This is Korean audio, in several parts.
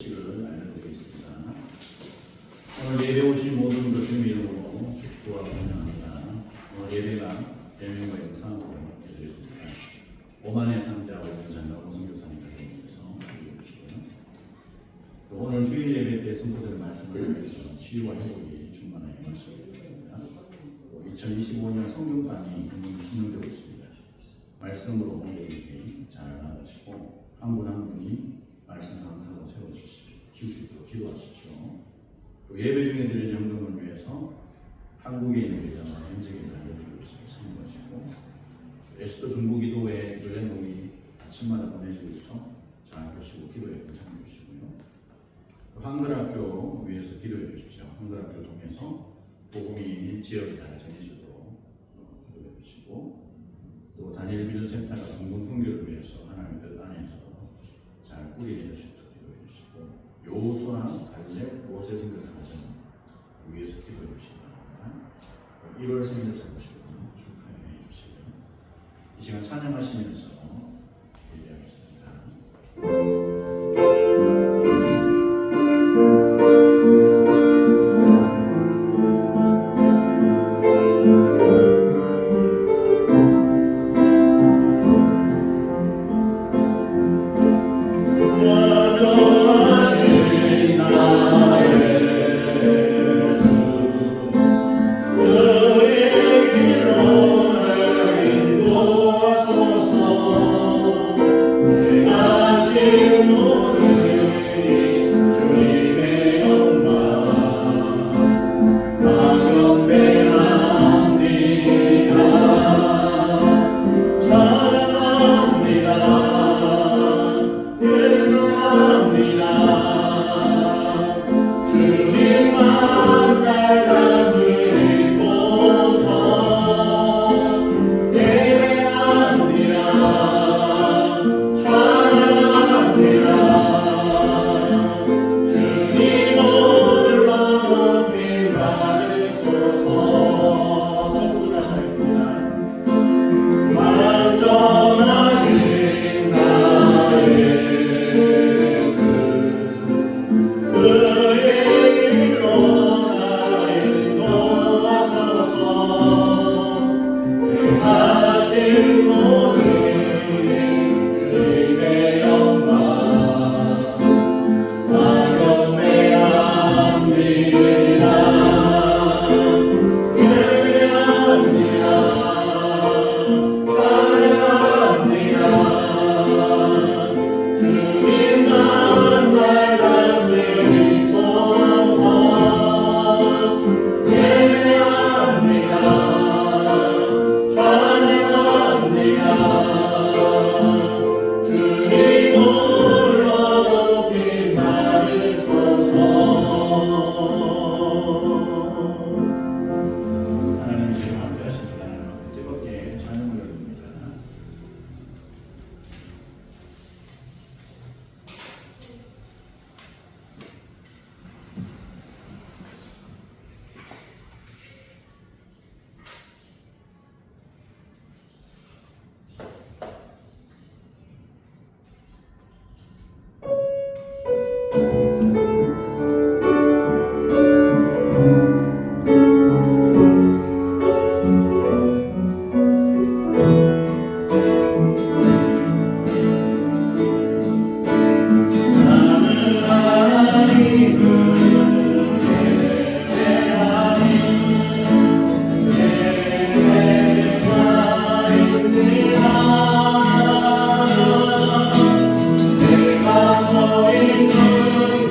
알려드리겠습니다. 오늘 예배 오신 모든 분들 주님의 이름으로 축복하고 환영합니다. 오늘 예배가 예명과 영상으로 드리겠습니다. 오만의 상자와 장로공 선교사님께서 드려주시고요. 오늘 주일 예배 때 선포될 말씀을 위해서 치유와 회복이 충만하게 말씀드립니다. 2025년 성경관이 진행되고 있습니다. 말씀으로 여러분께 잘 나가시고 한 분 한 분이 말씀 강사로 세워주실 수 있도록 기도하십시오. 예배 중에 드릴 정dom을 위해서 한국에 있는 교회와 현직에 알려주고 참여하시고 에스더 중보기도회 교회목이 아침마다 보내지고 있어 잘 보시고 기도에 참여해 주시고요. 한글학교 위해서 기도해 주십시오. 한글학교 통해서 복음이 지역에 잘 전해지도록 기도해 주시고 또 다니엘 비전 센터가 공동선교를 위해서 하나님의 뜻 안에서 잘 꾸리게 될 수 있도록 기도해 주시고 요수와 갈렙 모세 선교사 가정 위해서 기도해 주시기 바랍니다. 1월 생일 잡으시고 축하해 주시고요. 이 시간 찬양하시면서 예배하겠습니다. 내가 서 있는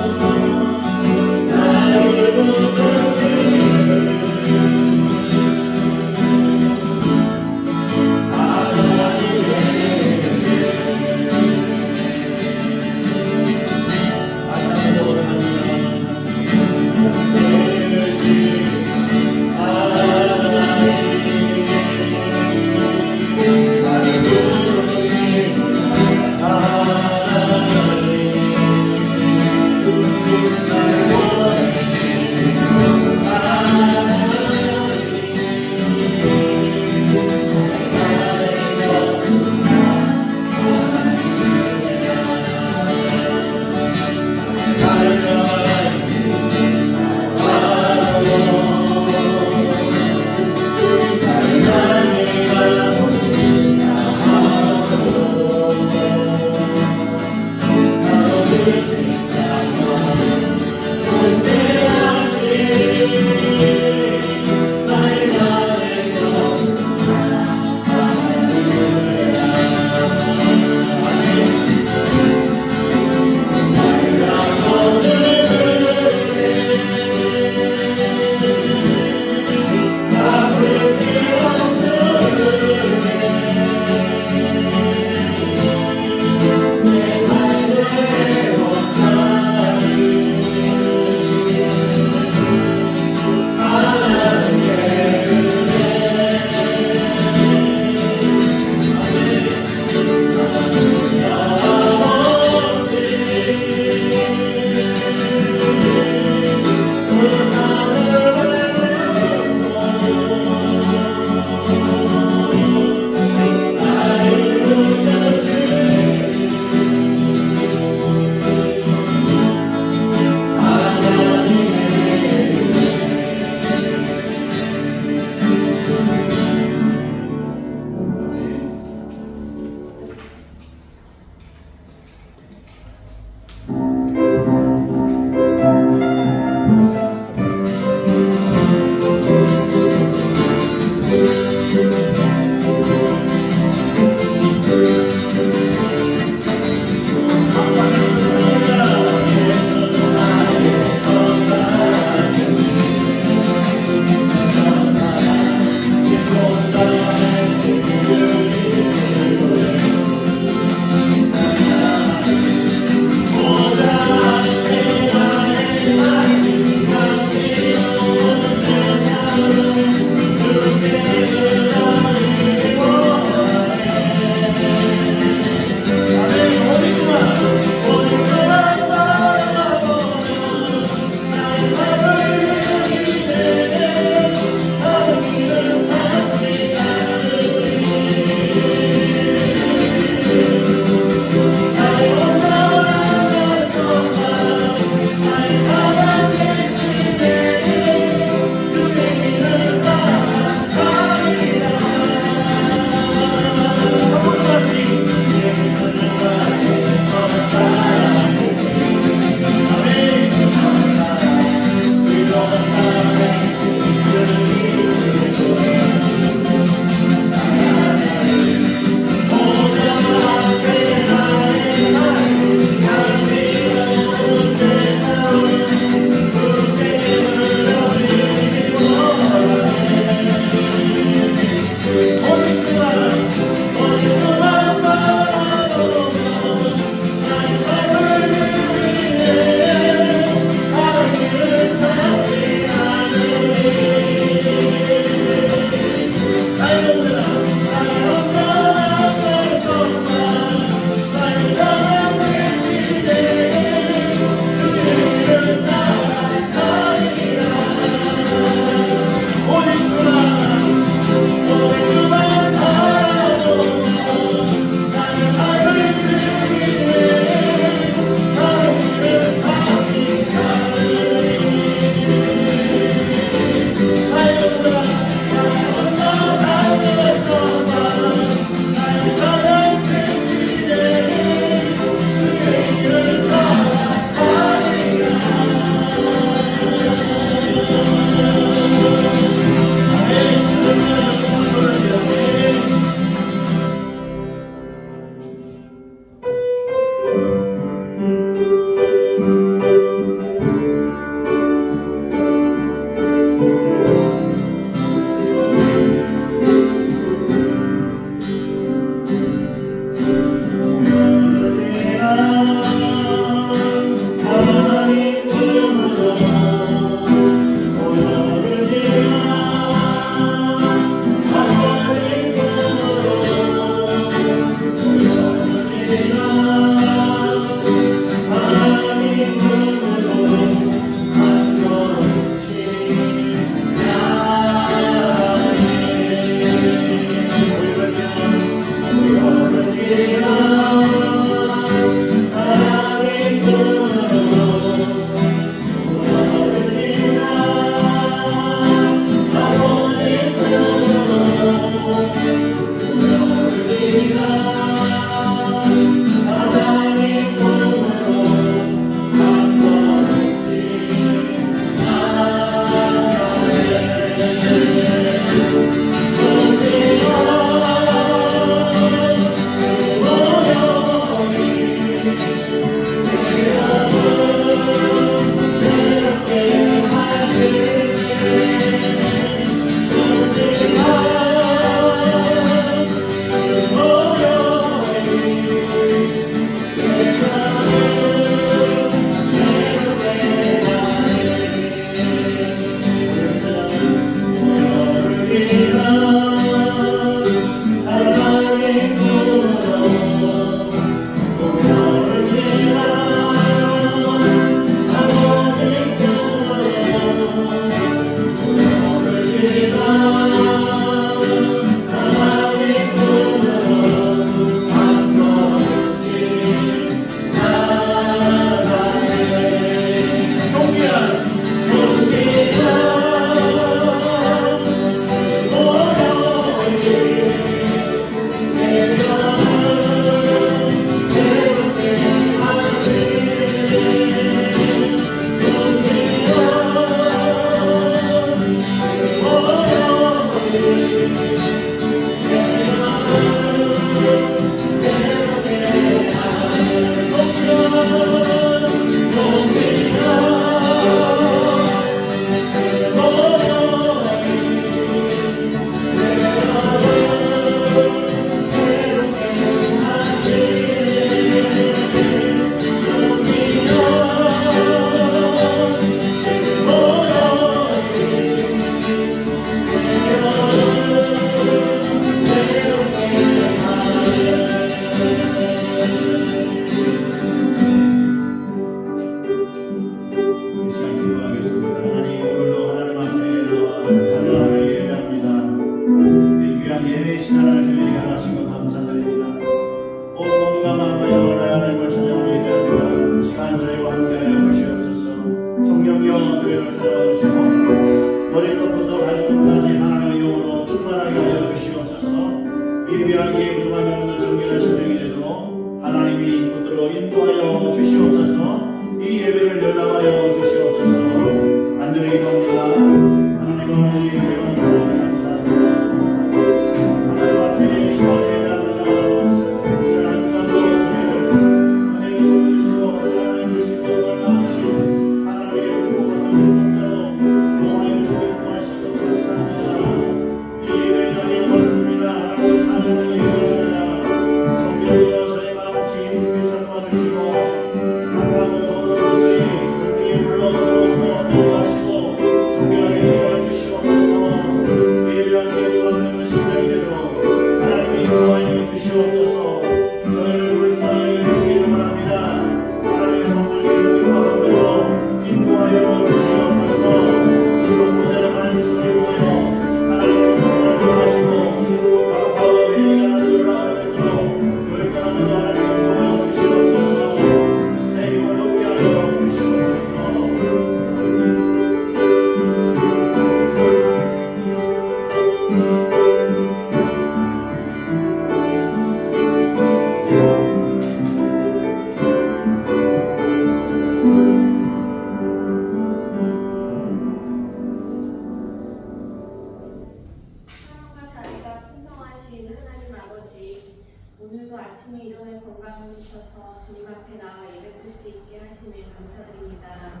오늘도 아침에 일어날 건강을 주셔서 주님 앞에 나와 예배드릴 수 있게 하시며 감사드립니다.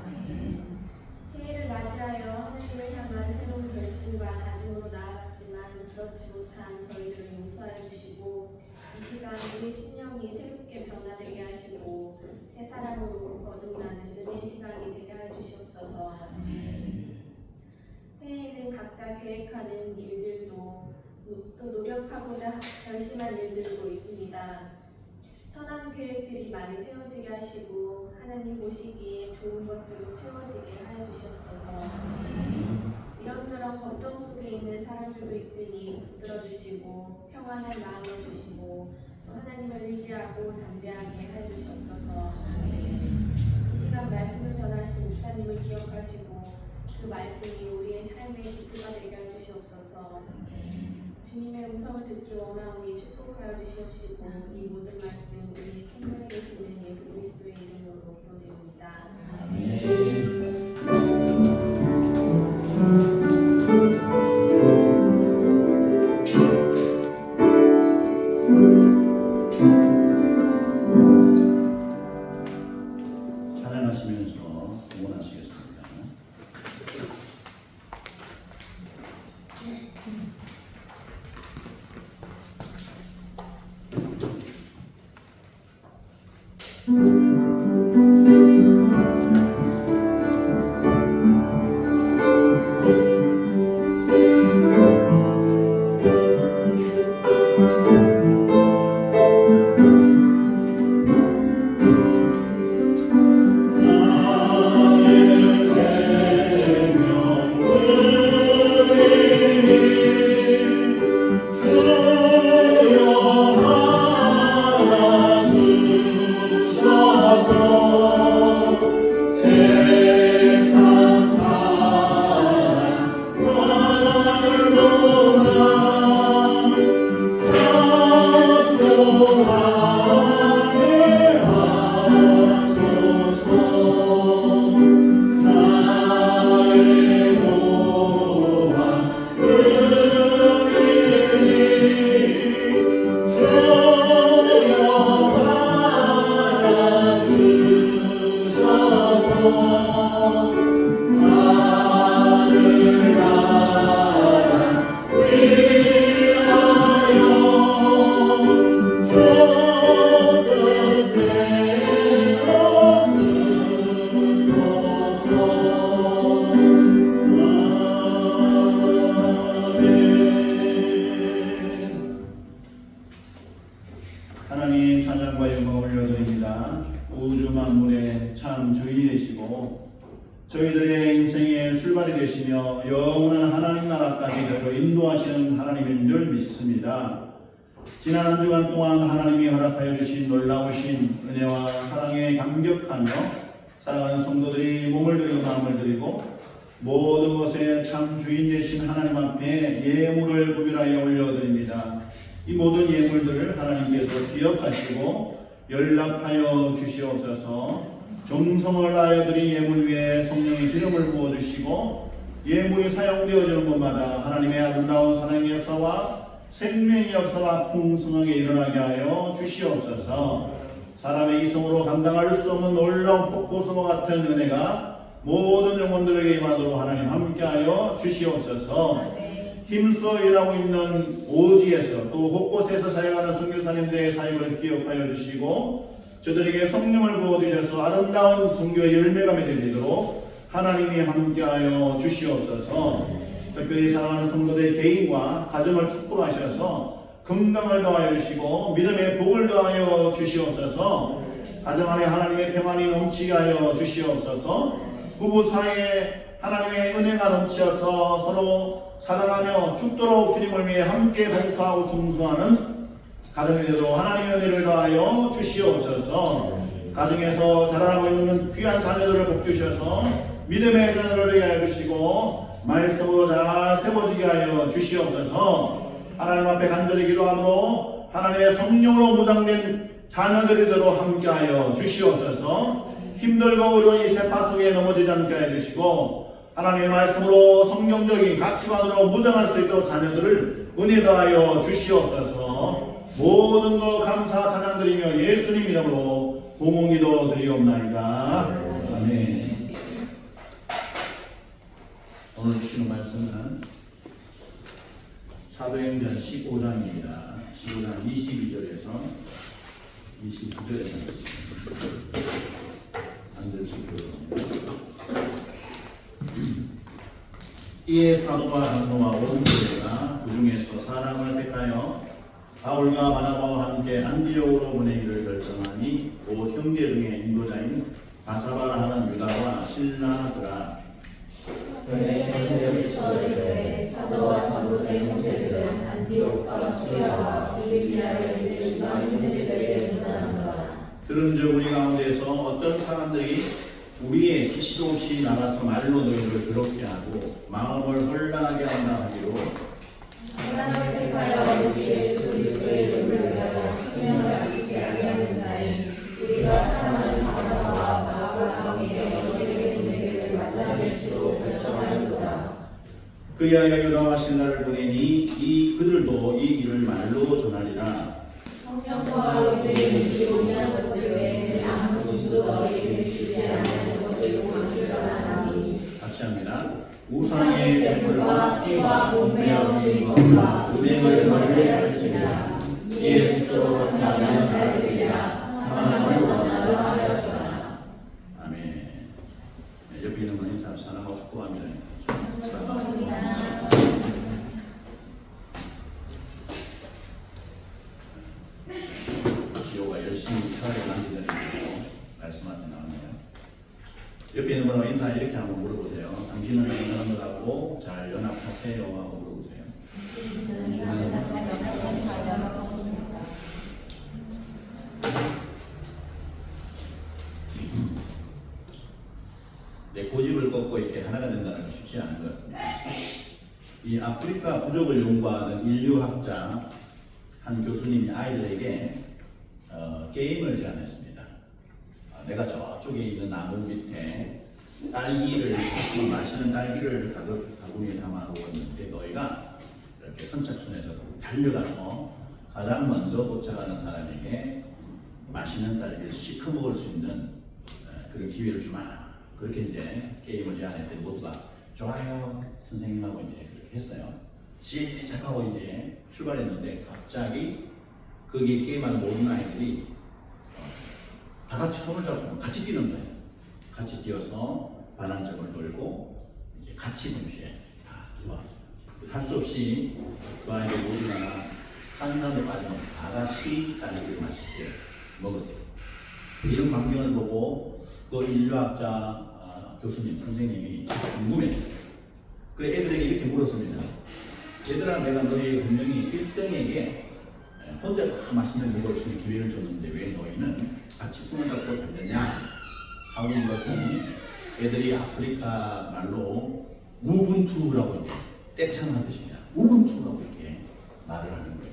새해를 맞이하여 하나님을 향한 새로운 결심과 다짐으로 나아갔지만 그렇지 못한 저희들을 용서하여 주시고 이 시간 우리 심령이 새롭게 변화되게 하시고 새 사랑으로 거듭나는 은혜의 시간이 되게 하여 주시옵소서. 새해에는 각자 계획하는 일들도 또 노력하고자 결심한 일들도 있습니다. 선한 계획들이 많이 세워지게 하시고 하나님 보시기에 좋은 것들로 채워지게 하여 주시옵소서. 이런저런 걱정 속에 있는 사람들도 있으니 붙들어 주시고 평안한 마음을 주시고 또 하나님을 의지하고 담대하게 하여 주시옵소서. 이 시간 말씀을 전하신 목사님을 기억하시고 그 말씀이 우리의 삶의 지표가 되게 하여 주시옵소서. 주님의 음성을 듣기 원하오니 축복하여 주시옵시고 이 모든 말씀 우리 생명에 계시는 예수 그리스도의 이름으로 기도드립니다. 찬양하시면서 응원하시겠습니다. 하나님 찬양과 영광을 올려드립니다. 우주 만물의 참 주인이 되시고 저희들의 인생의 출발이 되시며 영원한 하나님 나라까지 저희를 인도하시는 하나님인 줄 믿습니다. 지난 한 주간 동안 하나님이 허락하여 주신 놀라우신 은혜와 사랑에 감격하며 살아가는 성도들이 몸을 드리고 마음을 드리고 모든 것에 참 주인 되신 하나님 앞에 예물을 구별하여 올려드립니다. 이 모든 예물들을 하나님께서 기억하시고 연락하여 주시옵소서. 정성을 다하여 드린 예물 위에 성령의 기름을 부어주시고 예물이 사용되어지는 곳마다 하나님의 아름다운 사랑의 역사와 생명의 역사가 풍성하게 일어나게 하여 주시옵소서. 사람의 이성으로 감당할 수 없는 놀라운 폭포수와 같은 은혜가 모든 영혼들에게 임하도록 하나님 함께하여 주시옵소서. 힘써 일하고 있는 오지에서 또 곳곳에서 사역하는 선교사님들의 사역을 기억하여 주시고 저들에게 성령을 부어주셔서 아름다운 선교의 열매가 맺어지도록 하나님이 함께하여 주시옵소서. 특별히 사랑하는 성도들의 개인과 가정을 축복하셔서 건강을 더하여 주시고 믿음의 복을 더하여 주시옵소서. 가정 안에 하나님의 평안이 넘치게 하여 주시옵소서. 부부 사이에 하나님의 은혜가 넘치어서 서로 사랑하며 죽도록 주님을 위해 함께 봉사하고 충성하는 가정이 되도록 하나님의 은혜를 더하여 주시옵소서. 가정에서 자라나고 있는 귀한 자녀들을 복 주셔서 믿음의 자녀를 되게 하여 주시고 말씀으로 잘 세워지게 하여 주시옵소서. 하나님 앞에 간절히 기도함으로 하나님의 성령으로 무장된 자녀들이 되도록 함께하여 주시옵소서. 힘들고 어려운 이 세파 속에 넘어지지 않게 해주시고 하나님의 말씀으로 성경적인 가치관으로 무장할 수 있도록 자녀들을 은혜 더하여 주시옵소서. 모든 것 감사 찬양드리며 예수님 이름으로 공공기도 드리옵나이다. 아멘. 오늘 주시는 말씀은 사도행전 15장입니다. 15장 22절에서 29절에 나왔습니다. 한 절씩 읽어봅니다. 이에 사도와 장로와 온 교회가 그 중에서 사람을 택하여 바울과 바나바와 함께 안디옥으로 보내기를 결정하니 곧 형제 중에 인도자인 바사바라 하는 유다와 실라더라. 사도와 전도된 형제들은 안디옥과 수리아와 빌립비아에 이방 형제들에게 문안하노라. 들은즉 우리 가운데서 어떤 사람들이 우리의 지시도 없이 나가서 말로 너희를 그렇게 하고 마음을 혼란하게 한다 하기로 하나님을 택하여 우리 예수 그리스도의 이름을 위하여 생명을 아끼지 아니하는 자인 우리가 사랑하는 바나바와 바울과 함께 너희에게 너희를 만나뵐 수로 결정하였노라. 그리하여 유다와 실라를 보내니 이 그들도 이 일을 말로 전하리라. 성령과 너희들이 용이한 것들 외에 아무 것도 너희에게 주지 않는 것을 강조하나니. 같이 합니다. 우상의 샘물과 피와 몸에 얻은 것과 은행을 멀리 하시니라. 예수로 산다면 살리리라. 하나님을 원하려 하였더라. 아멘. 네, 옆에 있는 분이 사랑하고 축복합니다. 지호가 열심히 사회를 만들고 말씀하며 나옵니다. 옆에 있는 분하고 인사 이렇게 한번 물어보세요. 당신은 어느 사람들하고 잘 연합하세요? 하고 물어보세요. 네, 고집을 꺾고 이렇게 하나가 된다는 건 쉽지 않은 것 같습니다. 이 아프리카 부족을 연구하는 인류학자 한 교수님이 아이들에게 게임을 제안했습니다. 내가 저쪽에 있는 나무 밑에 딸기를 마시는 딸기를 가구니에 담아놓았는데 너희가 이렇게 선착순에서 달려가서 가장 먼저 도착하는 사람에게 맛있는 딸기를 시커 먹을 수 있는 그런 기회를 주마. 그렇게 이제 게임을 제안했더니 모두가 좋아요 선생님하고 이제 그렇게 했어요. 시작하고 이제 출발했는데 갑자기 거기에 게임하는 모든 아이들이 다 같이 손을 잡고 같이 뛰는 거예요. 같이 뛰어서 반환점을 돌고 이제 같이 동시에 다 들어왔어요. 할 수 없이 그 아이들 모두가 한산으로 빠지면 다 같이 딸기를 맛있게 먹었어요. 이런 광경을 보고 그 인류학자 교수님 선생님이 궁금했어요. 그래 애들에게 이렇게 물었습니다. 얘들아, 내가 너희 분명히 1등에게 혼자 다 맛있는 걸 먹을 수 있는 기회를 줬는데 왜 너희는 같이 손을 잡고 달렸냐 하고 물었더니 애들이 아프리카 말로 우분투라고 이제 떼창한 뜻이냐 우분투라고 이렇게 말을 하는 거예요.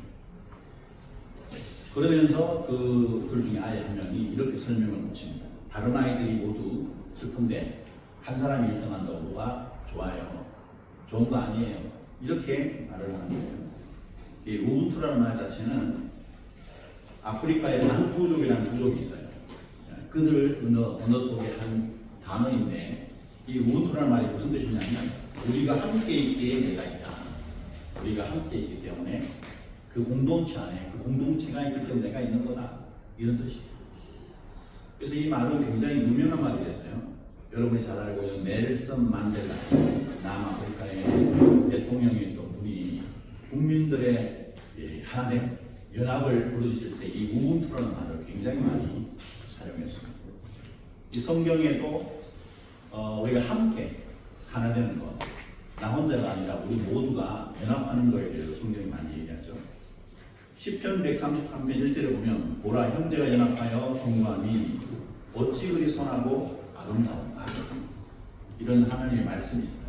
그러면서 그들 중에 아이 한 명이 이렇게 설명을 붙입니다. 다른 아이들이 모두 슬픈데 한 사람이 1등한다고 뭐가 좋아요. 좋은 거 아니에요. 이렇게 말을 하는 거예요. 이 우분투라는 말 자체는 아프리카의 반부족이라는 부족이 있어요. 그들 언어 속의 한 단어인데 이 우분투라는 말이 무슨 뜻이냐면 우리가 함께 있기에 내가 있다. 우리가 함께 있기 때문에 그 공동체 안에 그 공동체가 있기 때문에 내가 있는 거다. 이런 뜻이에요. 그래서 이 말은 굉장히 유명한 말이 됐어요. 여러분이 잘 알고 있는 넬슨 만델라 남아프리카의 대통령이었던 분이 국민들의 하나된 연합을 부르짖을 때 이 우분투라는 말을 굉장히 많이 사용했습니다. 이 성경에도 우리가 함께 하나 되는 것, 나 혼자가 아니라 우리 모두가 연합하는 것에 대해서 성경이 많이 얘기하죠. 시편 133편 1절에 보면 보라 형제가 연합하여 동거하니 어찌 그리 선하고 아름다운가 이런 하나님의 말씀이 있어요.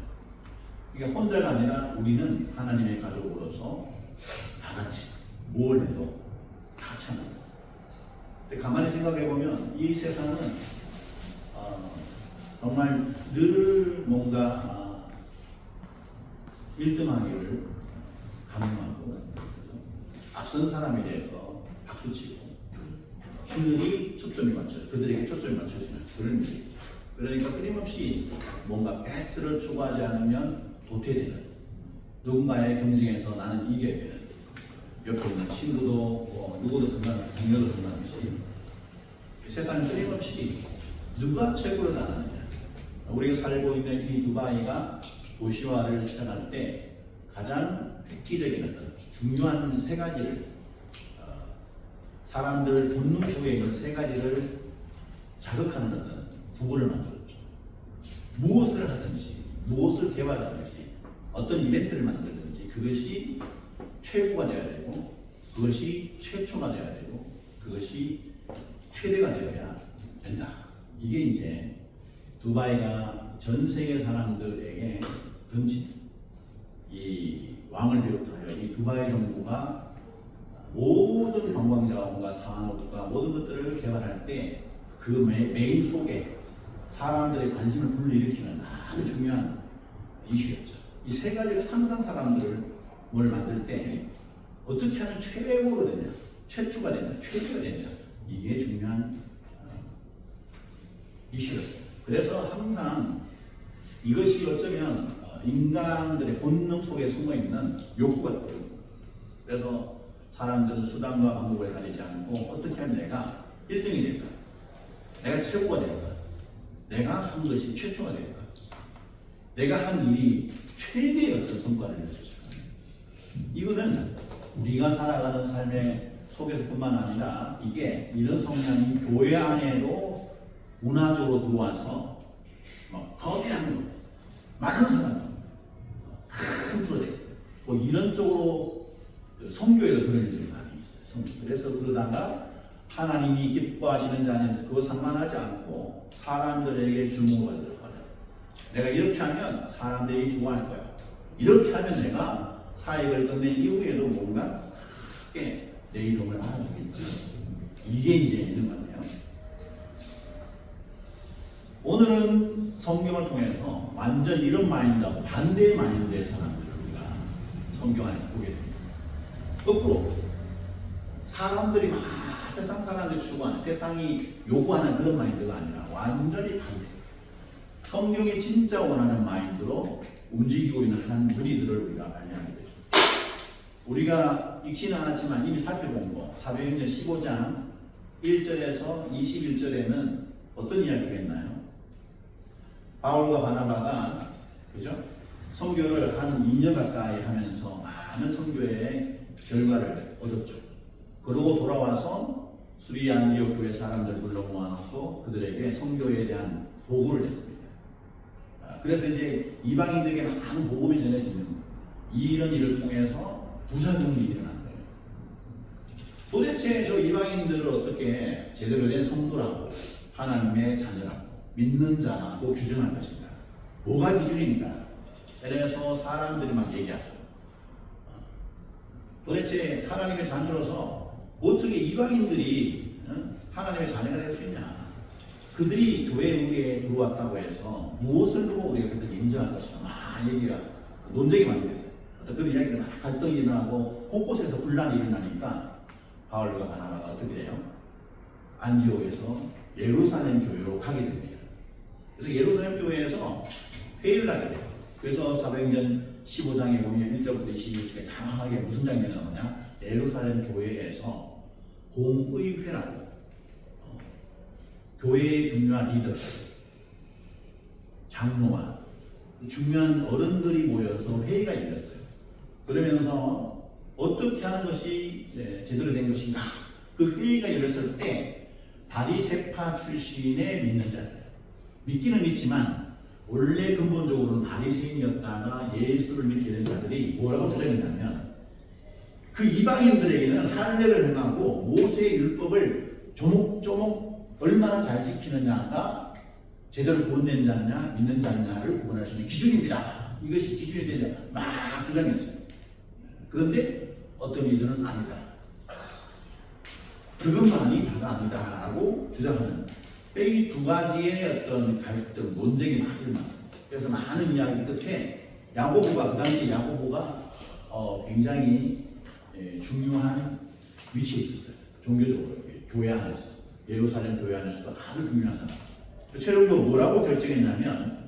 그러니까 혼자가 아니라 우리는 하나님의 가족으로서 다 같이 뭘 해도 다 같이 하는 거예요. 근데 가만히 생각해 보면 이 세상은 정말 늘 뭔가 1등하기를 가능하고 앞선 사람에 대해서 스치고 하늘이 초점이 맞춰져 그들에게 초점이 맞춰지는 그런 일이죠. 그러니까 끊임없이 뭔가 베스트를 추구하지 않으면 도태되는 누군가의 경쟁에서 나는 이겨야 되는 옆에 있는 친구도 누구도 상관없이 동료도 상관없이 세상에 끊임없이 누가 최고로 나가느냐. 우리가 살고 있는 이 두바이가 도시화를 시작할 때 가장 획기적인 어떤 중요한 세 가지를 사람들 본능 속에 있는 세 가지를 자극하는 어떤 구호를 만들었죠. 무엇을 하든지 무엇을 개발하든지 어떤 이벤트를 만들든지 그것이 최고가 되어야 되고 그것이 최초가 되어야 되고 그것이 최대가 되어야 된다. 이게 이제 두바이가 전 세계 사람들에게 던진 이 왕을 비롯하여 이 두바이 정부가 모든 관광자원과 산업과 모든 것들을 개발할 때 그 메인 속에 사람들의 관심을 불러일으키는 아주 중요한 이슈였죠. 이 세 가지를 항상 사람들을 만들 때 어떻게 하면 최고로 되냐, 최초가 되냐, 최고가 되냐 이게 중요한 이슈였어요. 그래서 항상 이것이 어쩌면 인간들의 본능 속에 숨어있는 욕구 같아요. 그래서 사람들은 수단과 방법을 가리지 않고 어떻게 하면 내가 1등이 될까? 내가 최고가 될까? 내가 한 것이 최초가 될까? 내가 한 일이 최대의 어떤 성과를 낼 수 있을까? 이거는 우리가 살아가는 삶의 속에서뿐만 아니라 이게 이런 성향이 교회 안에도 문화적으로 들어와서 거대한 많은 사람 큰 프로젝트 이런 쪽으로 선교에도 그런 일들이 많이 있어요. 그래서 그러다가 하나님이 기뻐하시는 자는 그거 상관하지 않고 사람들에게 주목을 받을 거야. 내가 이렇게 하면 사람들이 좋아할 거야. 이렇게 하면 내가 사역을 끝낸 이후에도 뭔가 크게 내 이름을 알아주겠지. 이게 이제 있는 건데요. 오늘은 성경을 통해서 완전 이런 마인드하고 반대의 마인드의 사람들을 우리가 성경 안에서 보게 됩니다. 거꾸로 사람들이 세상 사람들이 추구하는 세상이 요구하는 그런 마인드가 아니라 완전히 반대. 성경이 진짜 원하는 마인드로 움직이고 있는 한 무리들을 우리가 발견하게 되죠. 우리가 읽지는 않았지만 이미 살펴본 거 사도행전 15장 1절에서 21절에는 어떤 이야기가 있나요? 바울과 바나바가 그죠? 선교를 한 2년 가까이 하면서 많은 선교의 결과를 얻었죠. 그러고 돌아와서 수리 안디옥 교회 사람들 불러 모아놓고 그들에게 선교에 대한 보고를 했습니다. 그래서 이제 이방인들에게 많은 복음이 전해지는 이런 일을 통해서 부작용이 일어난 거예요. 도대체 저 이방인들을 어떻게 제대로 된 성도라고 하나님의 자녀라고 믿는 자라고 규정할 것인가? 뭐가 기준입니까? 그래서 사람들이 막 얘기하죠. 도대체 하나님의 자녀로서 어떻게 이방인들이 하나님의 자녀가 될 수 있냐? 그들이 교회에 들어왔다고 해서 무엇을 두고 우리가 그들 인정할 것인가? 막 얘기가 논쟁이 많이 됐어요. 그런 이야기가 막 갈등이 일어나고 곳곳에서 분란이 일어나니까 바울과 바나바가 어떻게 돼요? 안디옥에서 예루살렘 교회로 가게 됩니다. 그래서 예루살렘 교회에서 회의를 하게 돼요. 그래서 사도행전 15장에 보면 1절부터 22절에 정확하게 무슨 장면이 나오냐? 예루살렘 교회에서 공의회라고 교회의 중요한 리더들, 장로와 중요한 어른들이 모여서 회의가 열렸어요. 그러면서 어떻게 하는 것이 제대로 된 것인가? 그 회의가 열렸을 때 바리새파 출신의 믿는 자들, 믿기는 믿지만 원래 근본적으로는 바리새인이었다가 예수를 믿게 된 자들이 뭐라고 주장했냐면 그 이방인들에게는 할례를 행하고 모세의 율법을 조목조목 얼마나 잘 지키느냐가 제대로 구원된 자냐 믿는 자냐를 구분할 수 있는 기준입니다. 이것이 기준이 되냐 막 주장했어요. 그런데 어떤 이들은 아니다. 그것만이 다가 아니다라고 주장하는 이 두 가지의 어떤 갈등, 논쟁이 많이 일어났습니다. 그래서 많은 이야기 끝에 야고보가 그 당시 야고보가 굉장히 중요한 위치에 있었어요. 종교적으로 교회 안에서 예루살렘 교회 안에서도 아주 중요한 사람. 최종적으로 뭐라고 결정했냐면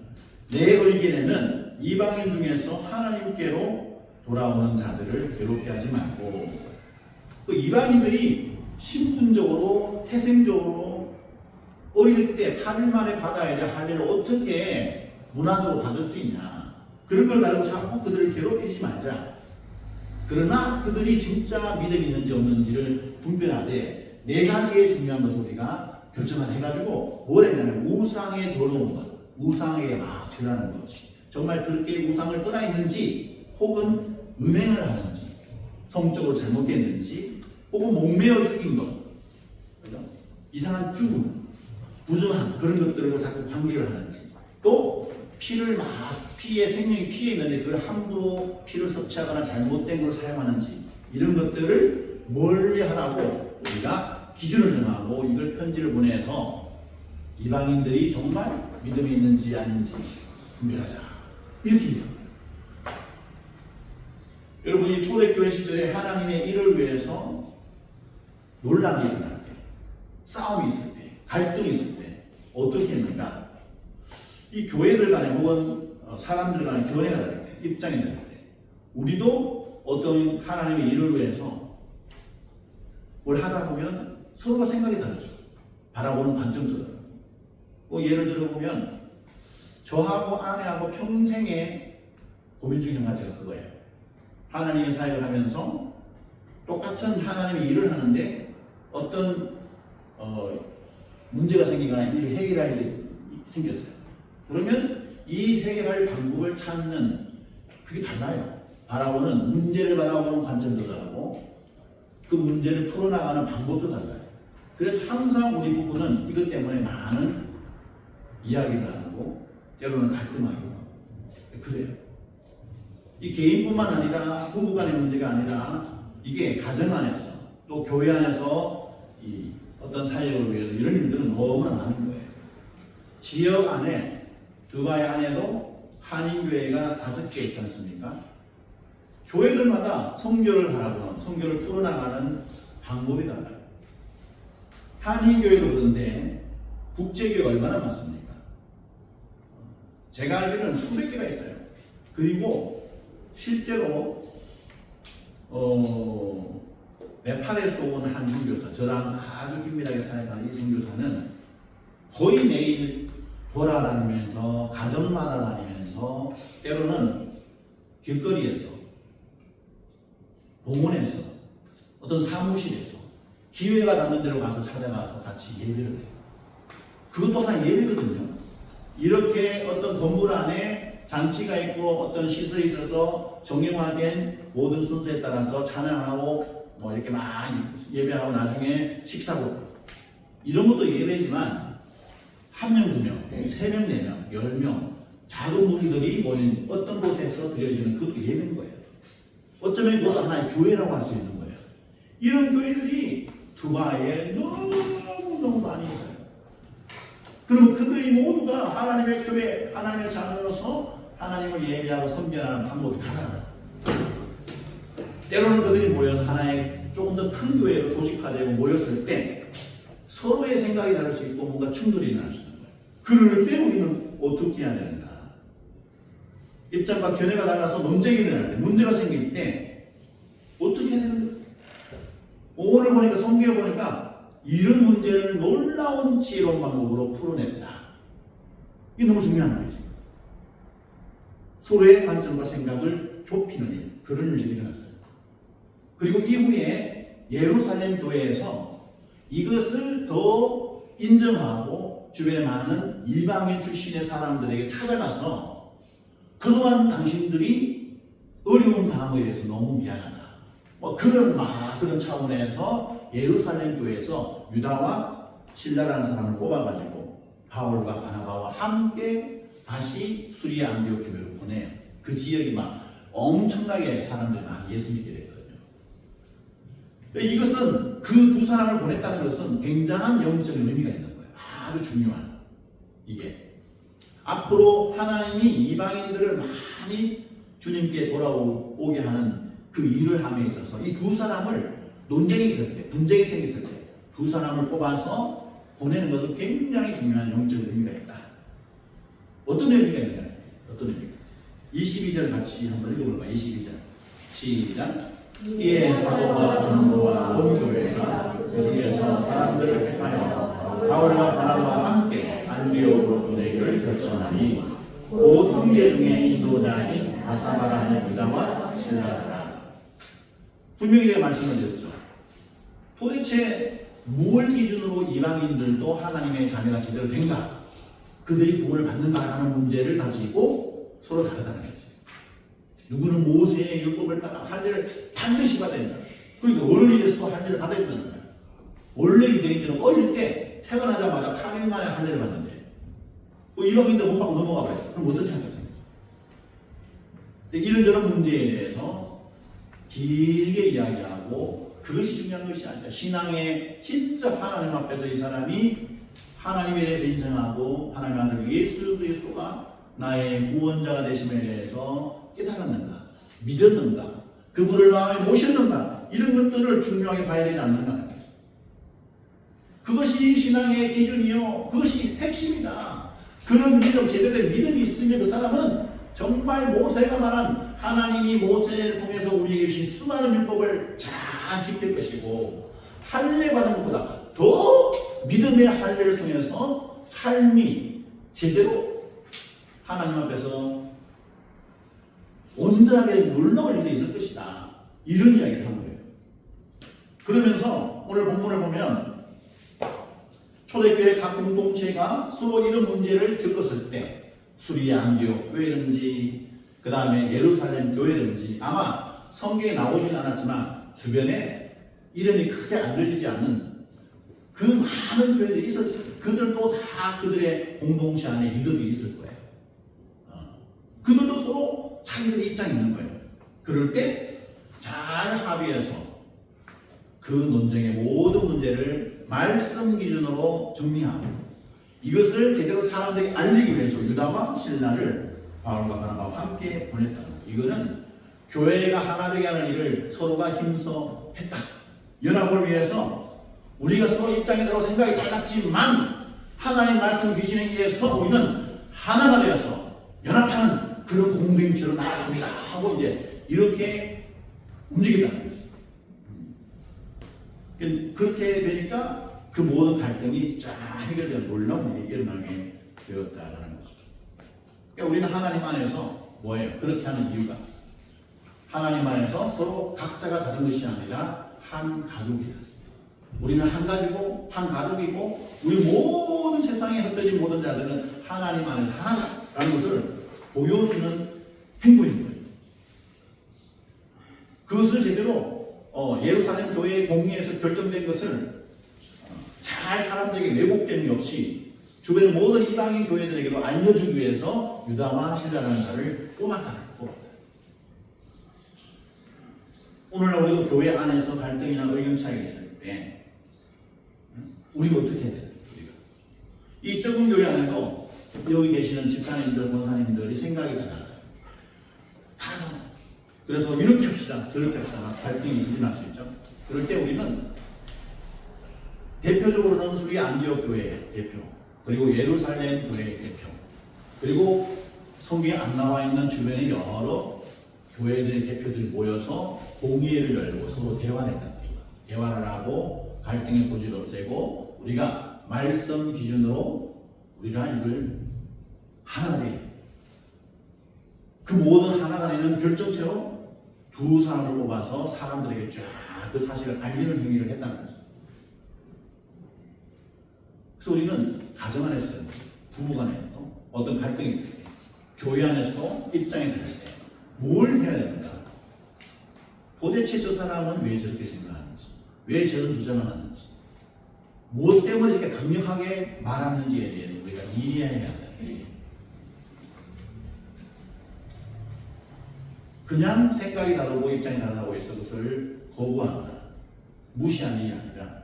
내 의견에는 이방인 중에서 하나님께로 돌아오는 자들을 괴롭게 하지 말고 또 이방인들이 신분적으로 태생적으로 어릴 때 8일 만에 받아야 될 할례를 어떻게 문화적으로 받을 수 있냐. 그런 걸 가지고 자꾸 그들을 괴롭히지 말자. 그러나 그들이 진짜 믿음이 있는지 없는지를 분별하되 네 가지의 중요한 것을 우리가 결정을 해가지고 뭘 했냐면 우상에 더러운 것, 우상에 절하는 것이 정말 그렇게 우상을 떠나 있는지 혹은 음행을 하는지 성적으로 잘못됐는지 혹은 목매어 죽인 것, 그죠? 이상한 죽음, 부정한 그런 것들과 자꾸 관계를 하는지 또 피의 생명이 피에 있는데 그걸 함부로 피를 섭취하거나 잘못된 걸 사용하는지 이런 것들을 멀리하라고 우리가 기준을 정하고 이걸 편지를 보내서 이방인들이 정말 믿음이 있는지 아닌지 분별하자 이렇게 얘기합니다. 여러분이 초대교회 시절에 하나님의 일을 위해서 논란이 일어날 때, 싸움이 있을 때, 갈등이 있을 때 어떻게 합니까? 이 교회들 간에 혹은 사람들 간에 견해가 다를 때, 입장이 다를 때 우리도 어떤 하나님의 일을 위해서 뭘 하다 보면 서로가 생각이 다르죠. 바라보는 관점도 다르고 뭐 예를 들어보면 저하고 아내하고 평생의 고민 중에 한 가지가 그거예요. 하나님의 사역을 하면서 똑같은 하나님의 일을 하는데 어떤 문제가 생기거나 일을 해결할 일이 생겼어요. 그러면 이 해결할 방법을 찾는 그게 달라요. 문제를 바라보는 관점도 다르고 그 문제를 풀어나가는 방법도 달라요. 그래서 항상 우리 부부는 이것 때문에 많은 이야기를 하고 때로는 갈등하고 그래요. 이 개인뿐만 아니라 부부 간의 문제가 아니라 이게 가정 안에서 또 교회 안에서 이 어떤 사역을 위해서 이런 일들은 너무나 많은 거예요. 지역 안에 두바이 안에도 한인교회가 5개 있지 않습니까? 교회들마다 선교를 바라보는, 선교를 풀어나가는 방법이 달라요. 한인교회도 그런데 국제교회가 얼마나 많습니까? 제가 알기로는 수백 개가 있어요. 그리고 실제로 네팔에서 온 한 선교사, 저랑 아주 긴밀하게 사역하는 이 선교사는 거의 매일 돌아다니면서 가정마다 다니면서 때로는 길거리에서 공원에서 어떤 사무실에서 기회가 닿는 데로 가서 찾아가서 같이 예배를 해요. 그것도 하나의 예배거든요. 이렇게 어떤 건물 안에 잔치가 있고 어떤 시설이 있어서 정형화된 모든 순서에 따라서 찬양하고 뭐 이렇게 막 예배하고 나중에 식사고 이런 것도 예배지만 1명, 2명, 3명, 4명, 10명 작은 무리들이 모인 어떤 곳에서 드려지는 그것도 예배인 거예요. 어쩌면 그것도 하나의 교회라고 할 수 있는 거예요. 이런 교회들이 두바이에 너무 많이 있어요. 그러면 그들이 모두가 하나님의 교회, 하나님의 자녀로서 하나님을 예배하고 섬겨하는 방법이 달라요. 때로는 그들이 모여서 하나의 조금 더 큰 교회로 조직화되고 모였을 때 서로의 생각이 다를 수 있고 뭔가 충돌이 일어날 수 있는 거예요. 그럴 때 우리는 어떻게 해야 되는가? 입장과 견해가 달라서 논쟁이 일어날 때, 문제가 생길 때 어떻게 해야 되는가? 오늘 보니까 성경에 보니까 이런 문제를 놀라운 지혜로운 방법으로 풀어냈다. 이게 너무 중요한 거지. 서로의 관점과 생각을 좁히는 일, 그런 일이 일어났어요. 그리고 이후에 예루살렘 교회에서 이것을 더 인정하고 주변에 많은 이방인 출신의 사람들에게 찾아가서 그동안 당신들이 어려운 당함에 대해서 너무 미안하다. 뭐 그런 차원에서 예루살렘 교회에서 유다와 실라라는 사람을 뽑아가지고 바울과 바나바와 함께 다시 수리아 안디옥 교회로 보내요. 그 지역이 막 엄청나게 사람들이 많이 예수 믿게 됐거든요. 이것은 그 두 사람을 보냈다는 것은 굉장한 영적인 의미가 있는 거예요. 아주 중요한 이게 앞으로 하나님이 이방인들을 많이 주님께 돌아오게 하는 그 일을 함에 있어서 이 두 사람을 논쟁이 있을 때, 분쟁이 생겼을 때 두 사람을 뽑아서 보내는 것은 굉장히 중요한 영적 의미가 있다. 어떤 의미가 있느냐? 어떤 의미가? 22절 같이 한번 읽어볼까요? 22절 시작. 이에 사도와 전도와 온 교회가 그 중에서 사람들을 택하여 바울과 바나바와 함께 안디옥으로 보내기를 결정하니 곧 형제 중에 인도자인 바사바라 하는 유다와 실라더라. 분명히 제가 말씀을 드렸죠. 도대체 무엇 기준으로 이방인들도 하나님의 자녀가 제대로 된가? 그들이 구원을 받는가라는 문제를 가지고 서로 다르다는 거지. 누구는 모세의 율법을 따라 할례를 반드시 받아야 된다. 그러니까 어른이 돼서도 할례를 받아야 된다는 거야. 원래 유대인들은 어릴 때 태어나자마자 8일 만에 할례를 받는데 이방인들 못 받고 넘어가 버렸어. 그럼 어떻게 하냐? 이런저런 문제에 대해서 길게 이야기하고 그것이 중요한 것이 아니다. 신앙에 진짜 하나님 앞에서 이 사람이 하나님에 대해서 인정하고 하나님 아들 예수 그리스도가 나의 구원자가 되심에 대해서 깨달았는가, 믿었는가, 그분을 마음에 모셨는가, 이런 것들을 중요하게 봐야 되지 않는가. 그것이 신앙의 기준이요, 그것이 핵심이다. 그런 믿음, 제대로 된 믿음이 있으면 그 사람은 정말 모세가 말한 하나님이 모세를 통해서 우리에게 주신 수많은 율법을 잘 지킬 것이고 할례 받은 것보다 더 믿음의 할례를 통해서 삶이 제대로 하나님 앞에서 온전하게 놀라울 일이 있을 것이다. 이런 이야기를 한 거예요. 그러면서 오늘 본문을 보면 초대교회 각 공동체가 서로 이런 문제를 겪었을 때 수리아 안디옥 교회든지 그 다음에 예루살렘 교회든지 아마 성경에 나오지는 않았지만 주변에 이름이 크게 알려지지 않는 그 많은 교회들이 있었어요. 그들도 다 그들의 공동체 안에 리더들이 있을 거예요. 그들도 서로 자기들의 입장이 있는 거예요. 그럴 때 잘 합의해서 그 논쟁의 모든 문제를 말씀 기준으로 정리하고 이것을 제대로 사람들에게 알리기 위해서 유다와 실라를 바울과 바나바와 함께 보냈다는 거예요. 이거는 교회가 하나 되게 하는 일을 서로가 힘써 했다. 연합을 위해서 우리가 서로 입장이 다르고 생각이 달랐지만 하나님 말씀 기준에 의해서 우리는 하나가 되어서 연합하는 그런 공동체로 나아갑니다 하고 이제 이렇게 움직였다는 거죠. 그렇게 되니까 그 모든 갈등이 쫙 해결되는 놀라운 일이 일어나게 되었다는 거죠. 그러니까 우리는 하나님 안에서 뭐예요? 그렇게 하는 이유가 하나님 안에서 서로 각자가 다른 것이 아니라 한 가족이다. 우리는 한 가지고 한 가족이고 우리 모든 세상에 흩어진 모든 자들은 하나님 안에서 하나다라는 것을 보여주는 행보인 거예요. 그것을 제대로 예루살렘 교회의 공의에서 결정된 것을 잘 사람들에게 왜곡됨이 없이 주변의 모든 이방인 교회들에게도 알려주기 위해서 유다와 실라라는 자를 뽑았다. 오늘날 우리도 교회 안에서 갈등이나 의견 차이가 있을 때 우리가 어떻게 해야 돼요? 이 적은 교회 안에도 여기 계시는 집사님들, 권사님들이 생각이 달라요. 그래서 이렇게 합시다, 저렇게 합시다, 갈등이 일어날 수 있죠. 그럴 때 우리는 대표적으로는 수리 안디옥 교회 대표, 그리고 예루살렘 교회 대표, 그리고 성경에 안 나와 있는 주변의 여러 교회들의 대표들이 모여서 공의회를 열고 서로 대화를 했다는 거예요. 대화를 하고 갈등의 소지를 없애고 우리가 말씀 기준으로 우리가 이걸 하나가 돼요. 그 모든 하나가 되는 결정체로 두 사람을 뽑아서 사람들에게 쫙 그 사실을 알리는 행위를 했다는 거죠. 그래서 우리는 가정 안에서, 부부 간에서도 어떤 갈등이 있을 때, 교회 안에서도 입장이 다를 때 뭘 해야 되는가? 도대체 저 사람은 왜 저렇게 생각하는지, 왜 저런 주장을 하는지, 무엇 때문에 이렇게 강력하게 말하는지에 대해서 우리가 이해해야 한다. 그냥 생각이 다르고 입장이 다르다고 해서 그것을 거부하거나 무시하는 게 아니라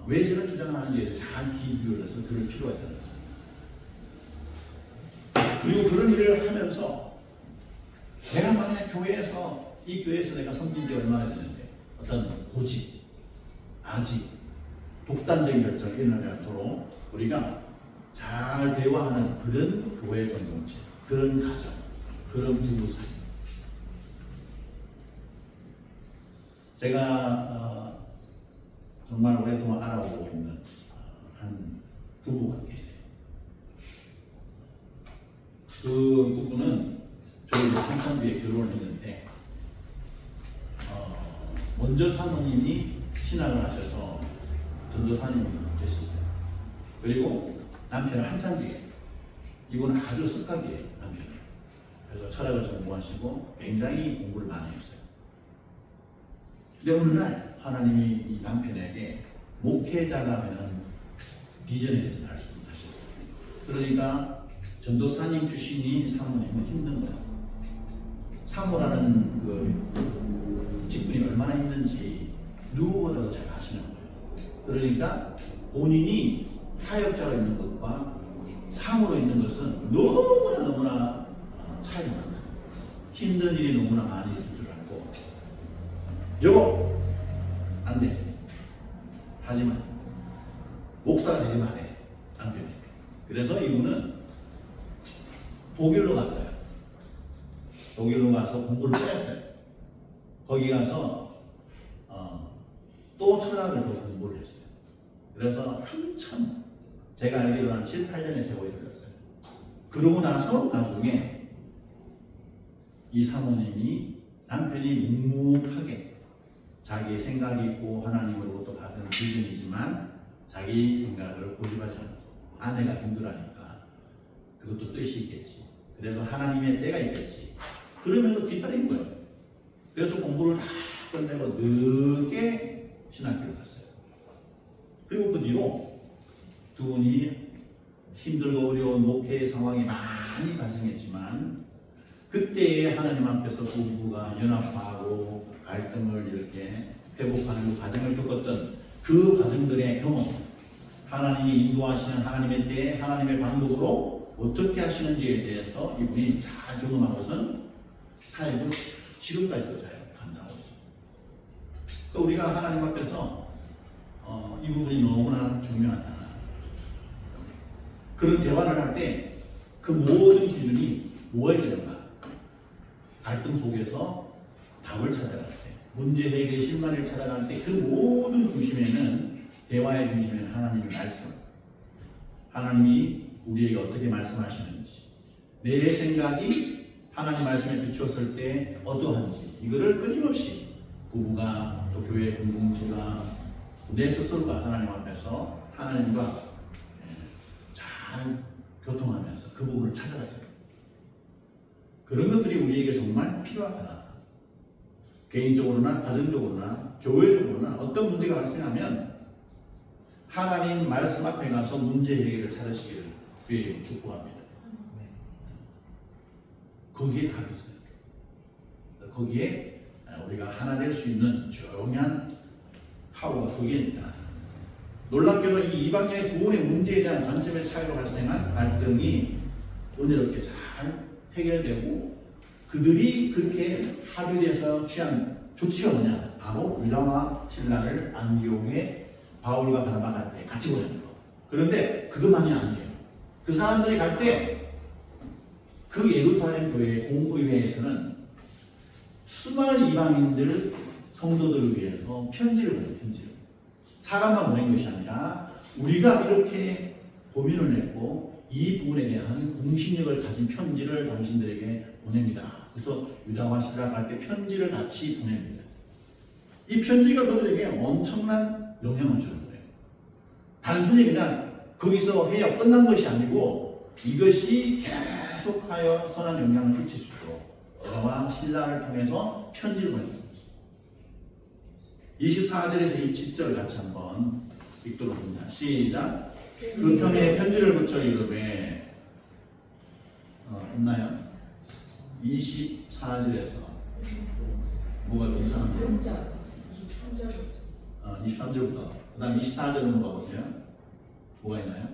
왜 저런 주장을 하는지에 잘 귀 기울여서 들을 필요가 있다는 거죠. 그리고 그런 일을 하면서 내가 만약 교회에서 이 교회에서 내가 섬긴 지 얼마나 됐는데 어떤 고집, 아직 독단적인 결정이 일어나지 않도록 우리가 잘 대화하는 그런 교회 공동체, 그런 가정, 그런 부부 사이. 제가 정말 오랫동안 알아보고 있는 한 부부가 계세요. 그 부부는 저희 한참 뒤에 결혼을 했는데 먼저 사모님이 신학을 하셔서 전도사님이 되셨어요. 그리고 남편은 한참 뒤에, 이분은 아주 석각이에요, 남편이. 그래서 철학을 전공하시고 굉장히 공부를 많이 했어요. 근데 어느 날 하나님이 이 남편에게 목회자가 되는 비전에 대해서 말씀하셨어요. 그러니까 전도사님 출신인 사모님은 힘든 거예요. 사모라는 그 직분이 얼마나 힘든지 누구보다도 잘 아시는 거예요. 그러니까 본인이 사역자로 있는 것과 사모로 있는 것은 너무나 차이가 많아요. 힘든 일이 너무나 많이 있을 줄 알고, 여보 안 돼. 하지만 목사가 되지 말해, 남편이. 그래서 이분은 독일로 갔어요. 독일로 가서 공부를 빼었어요. 거기 가서 또 철학을 더 공부를 했어요. 그래서 한참, 제가 알기로는 한 7, 8년의 세월이 걸렸어요. 그러고 나서 나중에 이 사모님이, 남편이 묵묵하게 자기 생각이 있고 하나님으로부터 받은 비전이지만 자기 생각을 고집하지 않고, 아내가 힘들어하니까 그것도 뜻이 있겠지, 그래서 하나님의 때가 있겠지, 그러면서 기다린 거예요. 그래서 공부를 다 끝내고 늦게 신학교를 갔어요. 그리고 그 뒤로 두 분이 힘들고 어려운 목회의 상황이 많이 발생했지만, 그때에 하나님 앞에서 부부가 연합하고 갈등을 이렇게 회복하는 그 과정을 겪었던 그 과정들의 경험, 하나님이 인도하시는 하나님의 때, 하나님의 방법으로 어떻게 하시는지에 대해서 이분이 잘 경험하고선 사역을 지금까지도 잘 간다고 했어요. 또 우리가 하나님 앞에서 이 부분이 너무나 중요하다. 그런 대화를 할 때 그 모든 기준이 뭐에 되는가? 갈등 속에서 답을 찾아갈 때, 문제 해결 실마리를 찾아갈 때 그 모든 중심에는, 대화의 중심에는 하나님의 말씀, 하나님이 우리에게 어떻게 말씀하시는지, 내 생각이 하나님 말씀에 비추었을 때 어떠한지, 이거를 끊임없이 부부가, 또 교회 공동체가, 내 스스로가 하나님 앞에서 하나님과 잘 교통하면서 그 부분을 찾아가야 돼요. 그런 것들이 우리에게 정말 필요하다. 개인적으로나 가정적으로나 교회적으로나 어떤 문제가 발생하면 하나님 말씀 앞에 가서 문제 해결을 찾으시기를 주의 축복합니다. 거기에 답이 있어요. 거기에 우리가 하나 될 수 있는 중요한 파워가 거기에 있다. 놀랍게도 이 이방인의 구원의 문제에 대한 관점의 차이로 발생한 갈등이 은혜롭게 잘 해결되고, 그들이 그렇게 합의돼서 취한 조치가 뭐냐? 바로 유다와 신라를 안디옥에 바울과 바나바가 갈 때 같이 보내는 거. 그런데 그것만이 아니에요. 그 사람들이 갈 때 그 예루살렘 교회 공의회에서는 수많은 이방인들 성도들을 위해서 편지를 보내요. 편지를. 사람만 보낸 것이 아니라 우리가 이렇게 고민을 냈고 이 부분에 대한 공신력을 가진 편지를 당신들에게 보냅니다. 그래서 유다와 신라 갈 때 편지를 같이 보냅니다. 이 편지가 그들에게 엄청난 영향을 주는 거예요. 단순히 그냥 거기서 회의가 끝난 것이 아니고 이것이 계속하여 선한 영향을 미칠 수 있도록 유다와 신라를 통해서 편지를 보냅니다. 24절에서 27절 같이 한번 읽도록 합니다. 시작. 그 틈에 편지를 붙여 이르되, 있나요? 24절에서 뭐가 좀 이상한가요? 23절부터 그 다음 24절로 가보세요. 뭐가 있나요?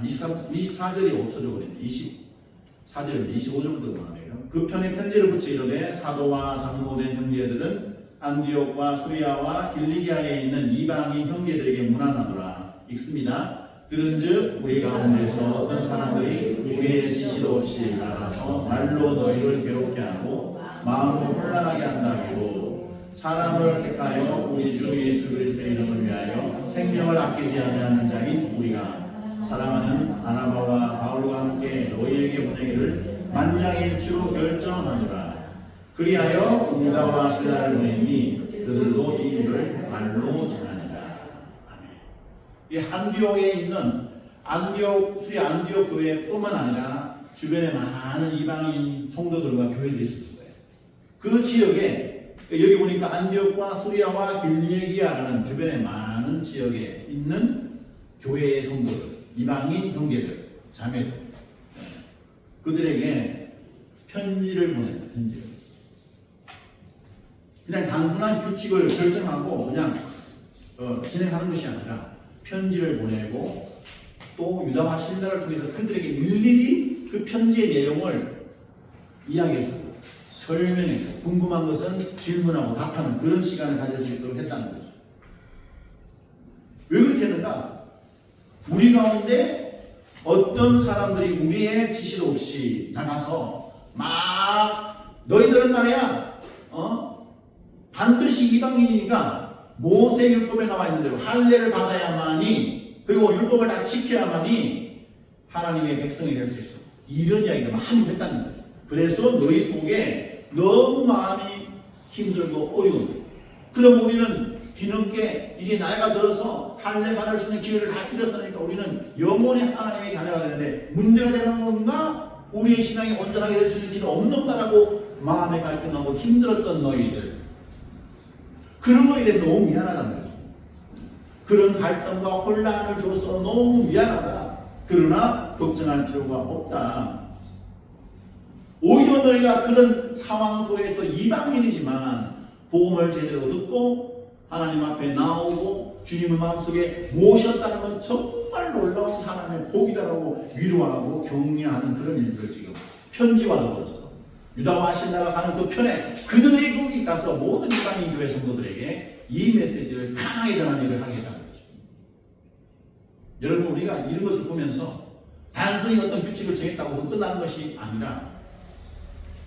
24절이 없어져 버렸네. 24절인데 25절부터 나와요. 그 편에 편지를 붙여 이르되, 사도와 장로된 형제들은 안디옥과 수리아와 길리기아에 있는 이방인 형제들에게 문안하노라. 읽습니다. 들은즉 우리 가운데서 어떤 사람들이 우리의 지시도 없이 나가서 말로 너희를 괴롭게 하고 마음으로 혼란하게 한다고 사람을 택하여 우리 주 예수 그리스도의 이름을 위하여 생명을 아끼지 아니하는 자인 우리가 사랑하는 바나바와 바울과 함께 너희에게 보내기를 만장일치로 결정하노라. 그리하여 유다와 실라를 보내니 그들도 이 일을 말로 전하니라. 아멘. 이 안디옥에 있는 수리 안디옥 교회뿐만 아니라 주변에 많은 이방인 성도들과 교회들이 있었을 거예요. 그 지역에 여기 보니까 안디옥과 수리아와 길리기아라는 주변에 많은 지역에 있는 교회의 성도들, 이방인 형제들, 자매들, 그들에게 편지를 보낸다. 편지를. 그냥 단순한 규칙을 결정하고 그냥 진행하는 것이 아니라 편지를 보내고 또 유다와 실라를 통해서 그들에게 일일이 그 편지의 내용을 이야기해주고 설명해주고 궁금한 것은 질문하고 답하는 그런 시간을 가질 수 있도록 했다는 거죠. 왜 그렇게 했는가? 우리 가운데 어떤 사람들이 우리의 지시도 없이 나가서 막 너희들은 말이야 반드시 이방인이니까 모세 율법에 나와 있는 대로 할례를 받아야만이 그리고 율법을 다 지켜야만이 하나님의 백성이 될 수 있어. 이런 이야기를 막 했다는 거예요. 그래서 너희 속에 너무 마음이 힘들고 어려운. 그럼 우리는 뒤늦게 이제 나이가 들어서 할례 받을 수 있는 기회를 다 잃었으니까 우리는 영원의 하나님의 자녀가 되는데 문제가 되는 건가? 우리의 신앙이 온전하게 될 수 있는 길은 없는가라고 마음에 갈등하고 힘들었던 너희들. 그런 거에 너무 미안하다는 거죠. 그런 갈등과 혼란을 줘서 너무 미안하다. 그러나 걱정할 필요가 없다. 오히려 너희가 그런 상황 속에서 이방인이지만 복음을 제대로 듣고 하나님 앞에 나오고 주님을 마음속에 모셨다는 건 정말 놀라운 하나님의 복이다라고 위로하고 격려하는 그런 일들을 지금 편지와도 그렇소. 유다와 실라가 가는 그 편에 그들이 거기 가서 모든 이방인 교회 성도들에게 이 메시지를 강하게 전하는 일을 하겠다는 거죠. 여러분 우리가 이런 것을 보면서 단순히 어떤 규칙을 정했다고 끝나는 것이 아니라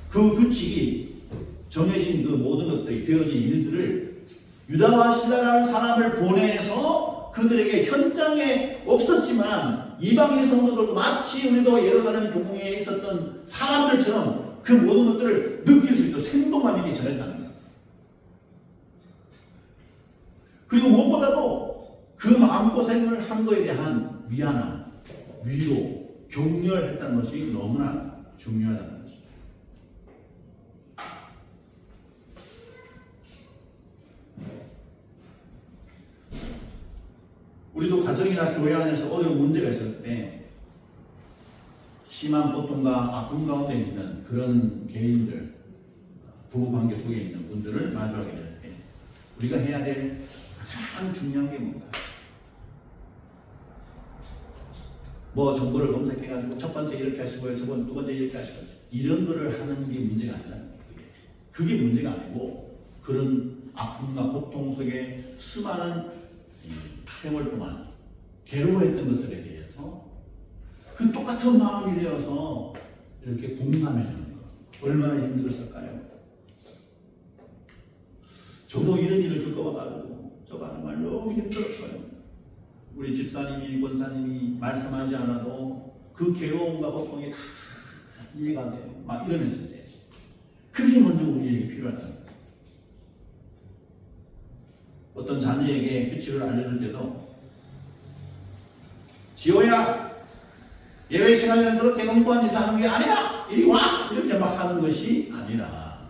그 규칙이 정해진 그 모든 것들이 되어진 일들을 유다와 실라라는 사람을 보내서 그들에게 현장에 없었지만 이방인 성도들도 마치 우리도 예루살렘 교회에 있었던 사람들처럼 그 모든 것들을 느낄 수 있도록 생동감 있게 전했다는 거예요. 그리고 무엇보다도 그 마음고생을 한 것에 대한 미안함, 위로, 격려를 했다는 것이 너무나 중요하다는 거죠. 우리도 가정이나 교회 안에서 어려운 문제가 있을 때 심한 고통과 아픔 가운데 있는 그런 개인들, 부부관계 속에 있는 분들을 마주하게 될 때 우리가 해야 될 가장 중요한 게 뭔가? 뭐 정보를 검색해가지고 첫 번째 이렇게 하시고요, 두 번째 이렇게 하시고요. 이런 거를 하는 게 문제가 아니라 그게 문제가 아니고 그런 아픔과 고통 속에 수많은 세월 동안 괴로워했던 것들에 대해서 그 똑같은 마음이 되어서 이렇게 공감해 주는 것. 얼마나 힘들었을까요? 저도 이런 일을 겪어봐가지고 저가 정말 너무 힘들었어요. 우리 집사님이, 권사님이 말씀하지 않아도 그 괴로움과 고통이 다 이해가 돼요. 막 이러면서 이제 그게 먼저 우리에게 필요하다는 거예요. 어떤 자녀에게 규칙을 알려줄 때도 지호야 예외 시간에는 그렇게 공부한 짓을 하는 게 아니야! 이리 와! 이렇게 막 하는 것이 아니라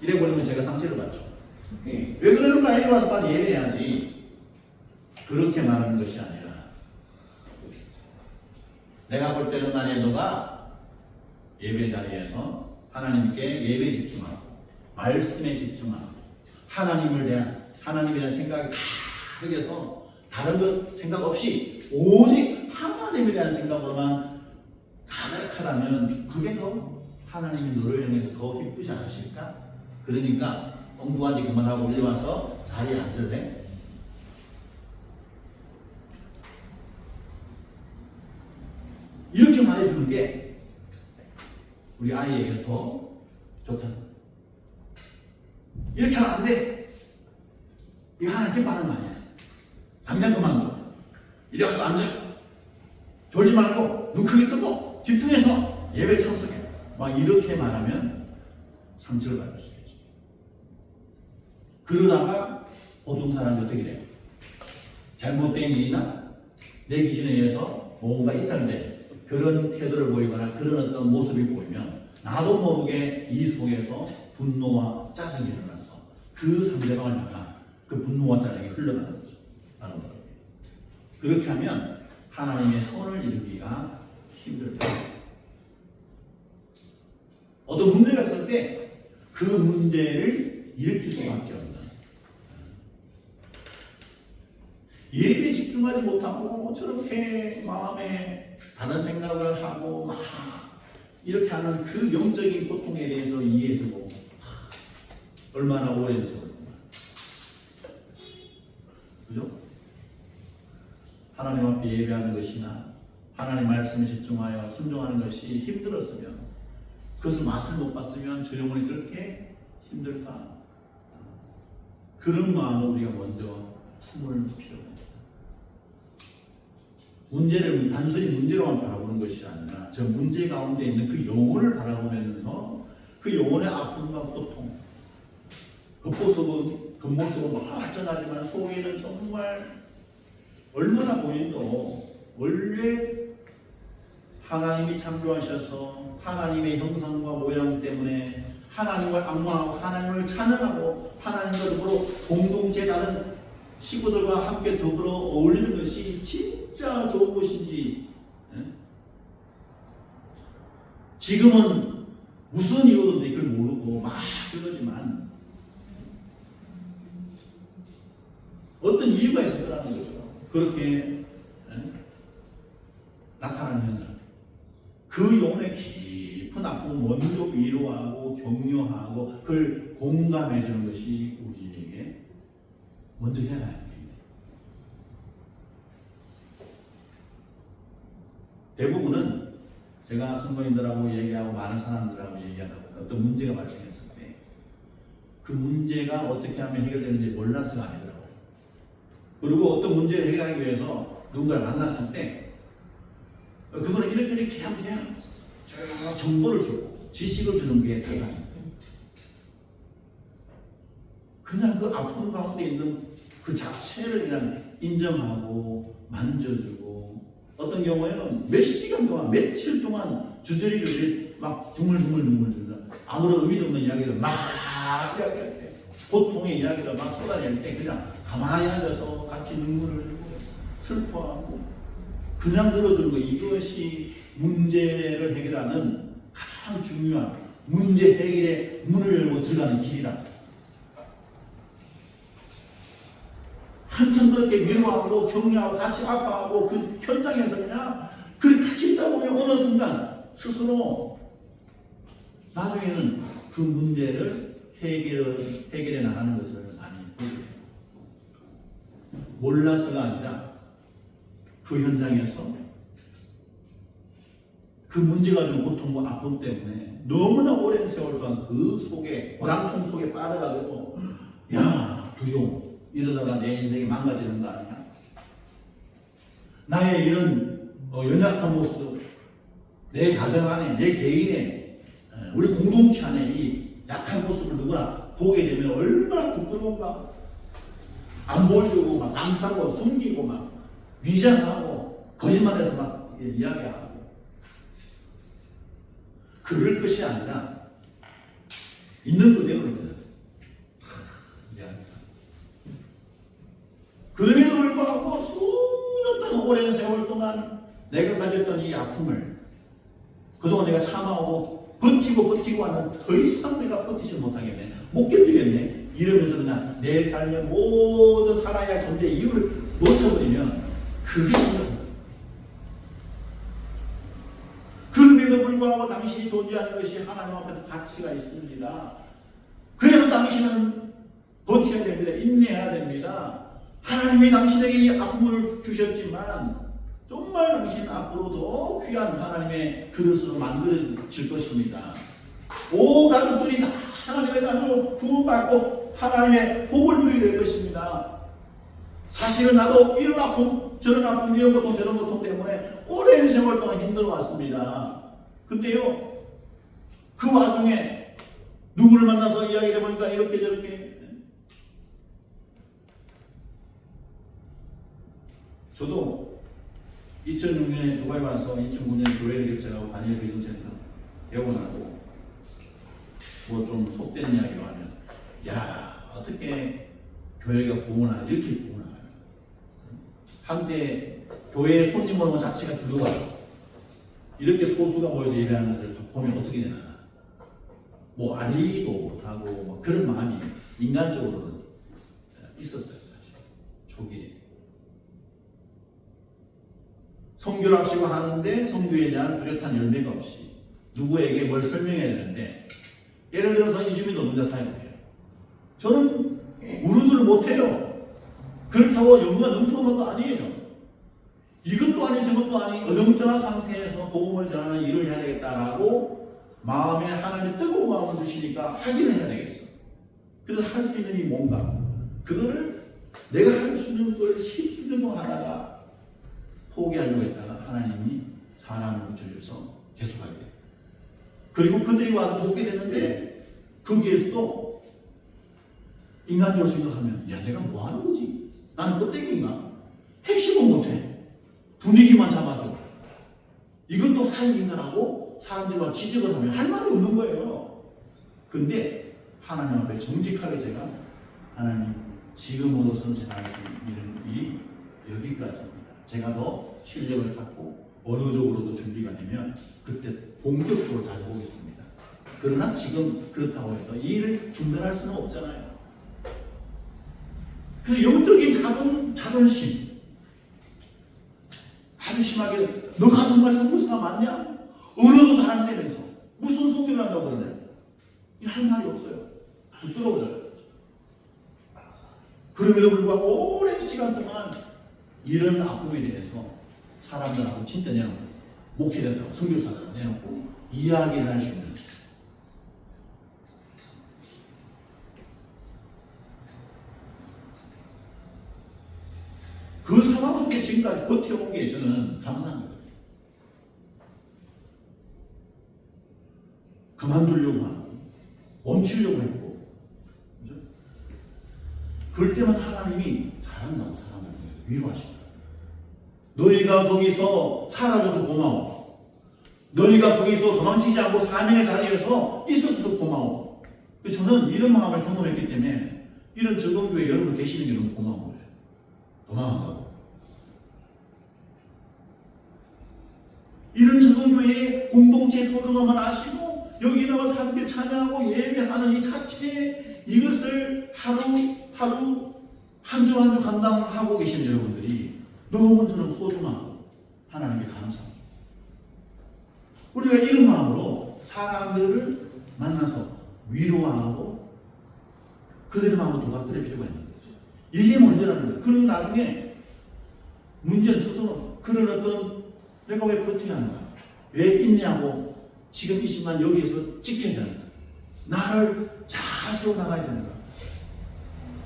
이래 버리면 제가 상처를 받죠. 왜 그러는가? 이리 와서 빨리 예배해야지. 그렇게 말하는 것이 아니라 내가 볼 때는 만약에 너가 예배 자리에서 하나님께 예배 집중하고 말씀에 집중하고 하나님에 대한 생각이 가득해서 다른 것 생각 없이 오직 하나님에 대한 생각으로만 가득하다면 그게 더 하나님이 너를 향해서 더 기쁘지 않으실까? 그러니까 엉뚱한 짓 그만하고 일리 와서 자리에 앉을래? 이렇게 말해주는 게 우리 아이에게 더 좋다는 거예요. 이렇게 하면 안 돼. 이거 하나님 기뻐하는 거 아니야. 당장 그만둬. 이리 와서 앉아. 졸지 말고 눈 크게 뜨고 집중해서 예배 참석해. 막 이렇게 말하면 상처를 받을 수 있지. 그러다가 보통 사람이 어떻게 돼요? 잘못된 일이나 내 기준에 의해서 뭔가 이탈돼 그런 태도를 보이거나 그런 어떤 모습이 보이면 나도 모르게 이 속에서 분노와 짜증이 일어나서 그 상대방을 향한 그 분노와 짜증이 흘러가는 거죠. 그렇게 하면 하나님의 선을 이루기가 힘들다. 어떤 문제가 있을 때 그 문제를 일으킬 수밖에 없는, 예배에 집중하지 못하고 저렇게 마음에 다른 생각을 하고 막 이렇게 하는 그 영적인 고통에 대해서 이해해주고 얼마나 오랜 세월입니다. 그죠? 하나님 앞에 예배하는 것이나 하나님 말씀에 집중하여 순종하는 것이 힘들었으면, 그것을 맛을 못 봤으면 저 영혼이 저렇게 힘들까? 그런 마음을 우리가 먼저 품을 필요가 있다. 문제를 단순히 문제로만 바라보는 것이 아니라 저 문제 가운데 있는 그 영혼을 바라보면서 그 영혼의 아픔과 고통, 겉모습은 멀쩡하지만 속에는 정말 얼마나 본인도 원래 하나님이 창조하셔서 하나님의 형상과 모양 때문에 하나님을 악망하고 하나님을 찬양하고 하나님과 더불어 공동체 다른 식구들과 함께 더불어 어울리는 것이 진짜 좋은 것인지, 지금은 무슨 이유든지 그걸 모르고 막 그러지만 어떤 이유가 있을 거라는 거죠. 그렇게 나타나는 현상. 그 영혼의 깊은 아픔을 먼저 위로하고 격려하고 그걸 공감해 주는 것이 우리에게 먼저 해야 합니다. 대부분은 제가 성도님들하고 얘기하고 많은 사람들하고 얘기하다 보니까 어떤 문제가 발생했을 때 그 문제가 어떻게 하면 해결되는지 몰라서가 아니더라고요. 그리고 어떤 문제를 해결하기 위해서 누군가를 만났을 때 그거는 이렇게 하면 돼요. 정보를 주고 지식을 주는 게 달라요. 그냥 그 아픔 가운데 있는 그 자체를 그냥 인정하고 만져주고, 어떤 경우에는 몇 시간 동안 며칠 동안 주저리 막 중물중물 아무런 의미도 없는 이야기를 막 이야기할 때, 고통의 이야기를 막 쏟아낼 때 그냥 가만히 앉아서 같이 눈물을 흘리고 슬퍼하고 그냥 들어주는 거, 이것이 문제를 해결하는 가장 중요한 문제 해결의 문을 열고 들어가는 길이라. 한참 그렇게 위로하고 격려하고 같이 아파하고 그 현장에서 그냥 그렇게 같이 있다 보면 어느 순간 스스로 나중에는 그 문제를 해결해 나가는 것을 많이 보게 돼요. 몰라서가 아니라 그 현장에서 그 문제가 준 고통과 아픔 때문에 너무나 오랜 세월 동안 그 속에, 고랑통 속에 빠져가지고 야 두려워, 이러다가 내 인생이 망가지는 거 아니야? 나의 이런 연약한 모습, 내 가정 안에, 내 개인의, 우리 공동체 안에 이 약한 모습을 누구나 보게 되면 얼마나 부끄러운가. 안 보려고 막 감싸고 숨기고 막 위장하고 거짓말해서 막 이야기하고, 그럴 것이 아니라 있는 그대로 그냥 이야기합니다. 그럼에도 불구하고 수년 오랜 세월 동안 내가 가졌던 이 아픔을 그동안 내가 참아오고 버티고 하면 더 이상 내가 버티지 못하겠네, 못 견디겠네 이러면서 그냥 내 삶의 모든 살아야 할 존재 이유를 놓쳐버리면 그게 심각합니다. 그럼에도 불구하고 당신이 존재하는 것이 하나님 앞에서 가치가 있습니다. 그래서 당신은 버텨야 됩니다. 인내해야 됩니다. 하나님이 당신에게 이 아픔을 주셨지만 정말 당신은 앞으로 더 귀한 하나님의 그릇으로 만들어질 것입니다. 온 가족들이 다 하나님의 자녀로 구원받고 하나님의 복을 누리게 될 것입니다. 사실은 나도 이런 아픔, 저런 아픔, 이런 고통, 저런 고통 때문에 오랜 세월 동안 힘들어 왔습니다. 근데요, 그 와중에 누구를 만나서 이야기를 해보니까 이렇게 저렇게. 저도 2006년에 두바이 와서 2009년에 교회를 개척하고 다니엘 비전센터 개원하고 뭐 좀 속된 이야기로 하면, 야, 어떻게 교회가 부흥하나, 이렇게 부흥하나. 한때 교회에 손님 오는 것 자체가 들어와요. 이렇게 소수가 모여서 예배하는 것을 보면 어떻게 되나. 뭐 알리도 못하고 뭐 그런 마음이 인간적으로는 있었어요. 사실 초기에. 선교를 합시고 하는데 선교에 대한 뚜렷한 열매가 없이 누구에게 뭘 설명해야 되는데, 예를 들어서 이주민 노동자 사역이에요. 저는 우르드를 못해요. 그렇다고 영어가 능통한 것도 아니에요. 이것도 아니 저것도 아니 어정쩡한 상태에서 복음을 전하는 일을 해야 되겠다라고 마음에 하나님 뜨거운 마음을 주시니까 하기는 해야 되겠어. 그래서 할 수 있는 일이 뭔가, 그거를 내가 할 수 있는 걸 실수적으로 하다가 포기하려고 했다가 하나님이 사람을 붙여줘서 계속하게 돼요. 그리고 그들이 와서 돕게 됐는데 거기에서도 인간적으로 생각하면, 야, 내가 뭐 하는 거지? 나는 껍데기인가? 핵심은 못해. 분위기만 잡아줘. 이것도 사회인간하고 사람들과 지적을 하면 할 말이 없는 거예요. 근데 하나님 앞에 정직하게 제가, 하나님 지금으로서는 제가 할 수 있는 일이 여기까지입니다. 제가 더 실력을 쌓고 언어적으로도 준비가 되면 그때 본격적으로 다녀오겠습니다. 그러나 지금 그렇다고 해서 이 일을 중단할 수는 없잖아요. 그래서 영적인 자존심 아주 심하게, 너가 정말 성교사가 맞냐? 언어도 잘한다면서 무슨 성교를 한다고 그러냐? 할 말이 없어요. 부끄러워져요. 그럼에도 불구하고 오랜 시간 동안 이런 아픔에 대해서 사람들하고 진짜 내놓고, 목회자들하고 선교사들하고 내놓고 이야기를 할 수 있는, 그 상황 속에 지금까지 버텨온 게 저는 감사합니다. 그만두려고 하고 멈추려고 했고, 그죠? 그럴 때마다 하나님이 잘한다고 사람을 위로하신다. 너희가 거기서 사라져서 고마워. 너희가 거기서 도망치지 않고 사명의 자리에서 있어줘서 고마워. 저는 이런 마음을 경험했기 때문에 이런 적응교회 여러분 계시는 게 너무 고마운 거예요. 도망한다고. 이런 적응교회의 공동체 소중함을 아시고 여기 나와서 함께 찬양하고 예배하는 이 자체, 이것을 하루 한 주 한 주 감당하고 계신 여러분들이 너무 저는 소중하고 하나님께 감사합니다. 우리가 이런 마음으로 사람들을 만나서 위로하고 그들의 마음을 도닥들일 필요가 있는 거죠. 이게 문제라는 거예요. 그리고 나중에 문제는 스스로 그런 어떤, 내가 왜 버텨야 하는가? 왜 있냐고 지금 이 순간 여기에서 지켜야 되는가? 나를 잘 세워나가야 되는가?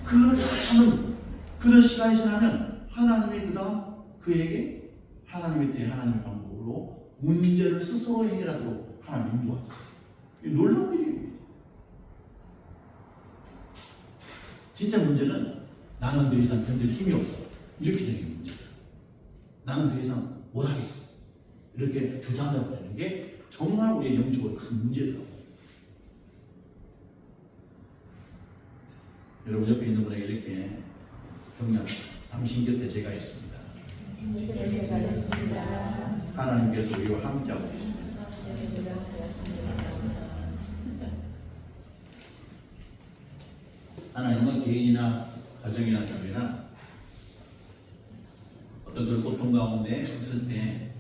그걸 잘하는 그런 시간이 지나면 하나님이 그다음 그에게 하나님의 때 하나님의 방법으로 문제를 스스로 해결하도록 하나님 인도하세요. 이 놀라운 일이에요. 진짜 문제는 나는 더 이상 견딜 힘이 없어. 이렇게 되는 문제야. 나는 더 이상 못하겠어. 이렇게 주장하고 있는 게 정말 우리의 영적으로 큰 문제더라고요. 여러분 옆에 있는 분에게 이렇게 격려합니다. 당신 곁에 제가 있습니다. 하나님께서 우리와 함께하고 계십니다. 하나님은 개인이나 가정이나 교회나 어떤 그런 고통 가운데 있을 때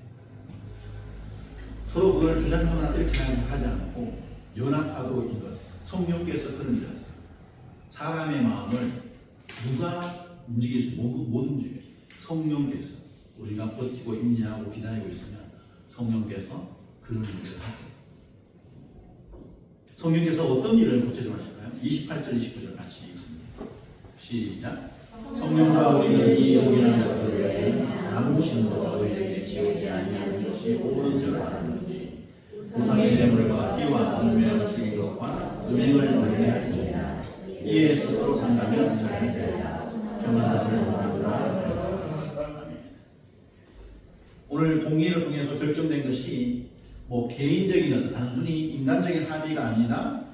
서로 그걸 주장하거나 이렇게 하지 않고 연합하도록 이것, 성령께서 그런 일을 하세요. 사람의 마음을 누가 움직일지 못 움직여요. 성령께서. 우리가 버티고 인내하고 기다리고 있으면 성령께서 그런 일을 하세요. 성령께서 어떤 일을 구체적으로 하실까요? 28절 29절 같이 읽습니다. 시작. 성령과 우리는 이 용이라는 것을 외에는 아무 신도가 우리에게 지우지 아니하는 것이 옳은 줄 알았는지 우상의 제물과 희와 음행을 죽인 것과 음행을 멀리하시니라. 이에 스스로 산다면 잘 되리라. 평안함을 얻으라. 오늘 공의를 통해서 결정된 것이 뭐 개인적인 단순히 인간적인 합의가 아니라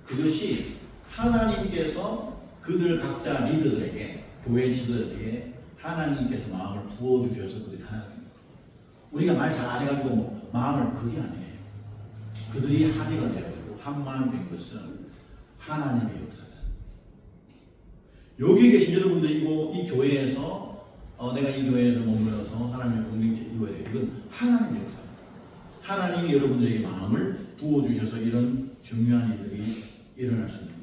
그것이 하나님께서 그들 각자 리더들에게 교회 지도자들에게 하나님께서 마음을 부어주셔서 그들이 하나님 우리가 말 잘 안 해가지고 뭐 마음을 그게 아니에요. 그들이 합의가 되고 한 마음 된 것은 하나님의 역사다. 여기 계신 여러분들이 이 교회에서 내가 이 교회에서 머물러서 하나님의 공동체 이루어야 돼요. 이건 하나님의 역사입니다. 하나님이 여러분들에게 마음을 부어주셔서 이런 중요한 일들이 일어날 수 있는 거예요.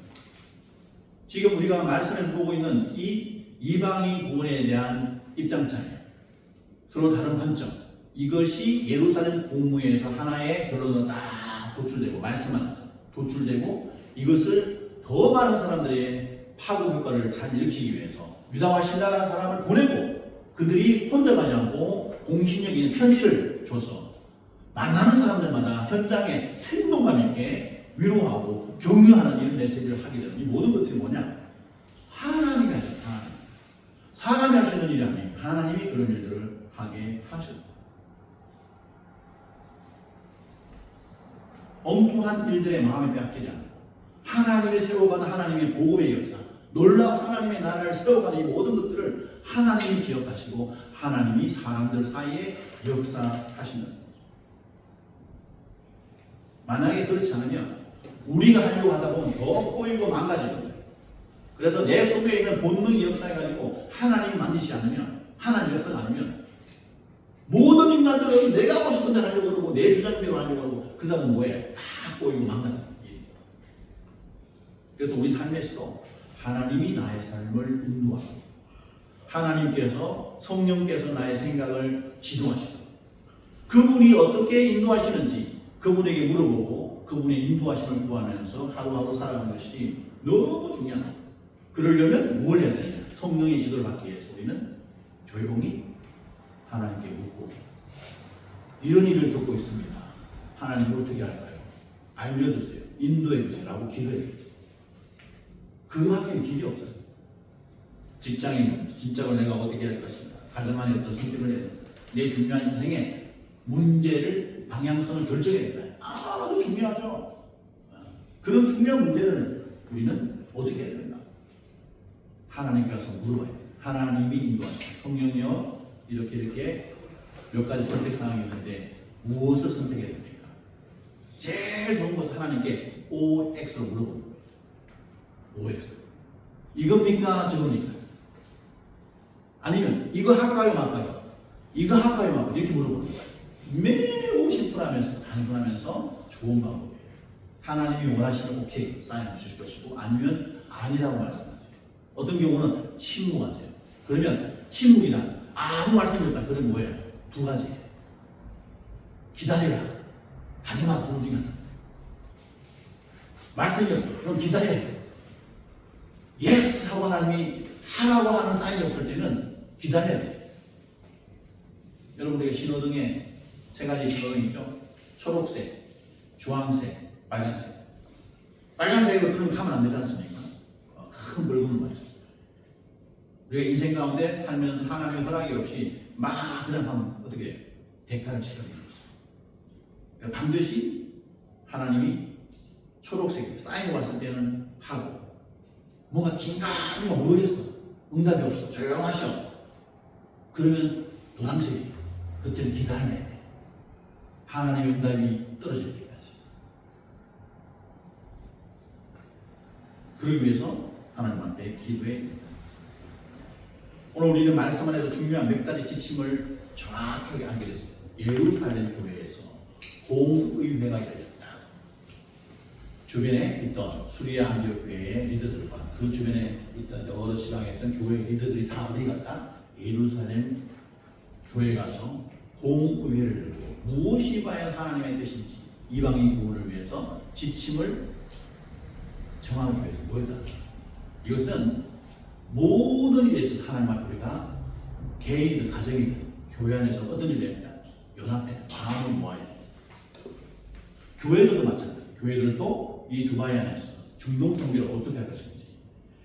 지금 우리가 말씀에서 보고 있는 이 이방인 구원에 대한 입장차예요. 서로 다른 관점. 이것이 예루살렘 공무회에서 하나의 결론으로 딱 도출되고 말씀 안에서 도출되고 이것을 더 많은 사람들의 파급 효과를 잘 일으키기 위해서 유다와 신라라는 사람을 보내고 그들이 혼자 가지 않고 공신력 있는 편지를 줘서 만나는 사람들마다 현장에 생동감 있게 위로하고 격려하는 이런 메시지를 하게 되는 이 모든 것들이 뭐냐? 하나님이 하셨다. 하나님. 사람이 할 수 있는 일이 아니에요. 하나님이 그런 일들을 하게 하셨다. 엉뚱한 일들의 마음에 빼앗기지 않고 하나님이 세워가는 하나님의 복음의 역사 놀라운 하나님의 나라를 세워가는 이 모든 것들을 하나님이 기억하시고 하나님이 사람들 사이에 역사하시는 거죠. 만약에 그렇지 않으면 우리가 하려고 하다 보면 더 꼬이고 망가지는 거예요. 그래서 내 속에 있는 본능이 역사해가지고 하나님이 만지지 않으면 하나님 역사가 아니면 모든 인간들은 내가 하고 싶은 대로 하려고 그러고 내 주장대로 하려고 하고 그러다 보면 뭐예요? 다 꼬이고 망가지는 거예요. 그래서 우리 삶에서도 하나님이 나의 삶을 인도하고 하나님께서 성령께서 나의 생각을 지도하시고 그분이 어떻게 인도하시는지 그분에게 물어보고 그분의 인도하심을 구하면서 하루하루 살아가는 것이 너무 중요하다. 그러려면 뭘 해야 되냐? 성령의 지도를 받기 위해서 우리는 조용히 하나님께 묻고 이런 일을 겪고 있습니다. 하나님 어떻게 할까요? 알려주세요. 인도해주세요. 라고 기도해야겠죠. 그밖에 길이 없어요. 직장인 진짜로 내가 어떻게 할 것인가? 가정안에 어떤 선택을 해야 된다. 내 중요한 인생의 문제를 방향성을 결정해야 된다. 아주 중요하죠. 그런 중요한 문제를 우리는 어떻게 해야 된다? 하나님께 가서 물어봐야 돼요. 하나님이 인도하시고 성령이여 이렇게 몇 가지 선택 사항이 있는데 무엇을 선택해야 됩니까? 제일 좋은 것은 하나님께 OX로 물어보는 거예요. OX. 이겁니까? 저겁니까? 아니면 이거 할까요? 말까요? 이거 할까요? 말까요? 이렇게 물어보는 거예요. 매우 심플하면서 단순하면서 좋은 방법이에요. 하나님이 원하시면 오케이 사인 주실 것이고 아니면 아니라고 말씀하세요. 어떤 경우는 침묵하세요. 그러면 침묵이다. 아무 말씀이 없다. 그럼 뭐예요? 두 가지. 기다리라. 하지마. 둘 중에 하나. 말씀이 없어. 그럼 기다려야 돼. 예스 하고 하나님이 하라고 하는 사인이 없을 때는 기다려야 돼. 여러분 우리가 신호등에 세 가지 신호등 있죠? 초록색, 주황색, 빨간색. 빨간색으로 그럼 하면 안 되지 않습니까? 큰 벌금을 많이 줍니다. 우리가 인생 가운데 살면서 하나님의 허락이 없이 막 그냥 하면 어떻게 해요? 대가를 치러야 되는 거죠. 반드시 하나님이 초록색 사인을 왔을 때는 하고 뭔가 긴가민가 모르겠어. 응답이 없어. 조용하셔. 그러면 노란색이 그때는 기다려야 돼. 하나님의 응답이 떨어질 때까지. 그러기 위해서 하나님 앞에 기도해야 됩니다. 오늘 우리는 말씀 안에서 중요한 몇 가지 지침을 정확하게 알게 됐습니다. 예루살렘 교회에서 공의회가 열렸다. 주변에 있던 수리아 안디옥 교회의 리더들과 그 주변에 있던 여러 지방에 있던 교회 리더들이 다 어디 갔다? 예루살렘 교회에 가서 공의회를 열고 무엇이 과연 하나님의 뜻인지 이방인 구원을 위해서 지침을 정하기 위해서 모였다. 이것은 모든 일에 있어서 하나님 앞에 우리가 개인이든 가정이든 교회 안에서 어떤 일이 있냐 연합해 마음을 모아야 돼. 교회들도 마찬가지예요. 교회들도 이 두바이 안에서 중동성교를 어떻게 할 것인지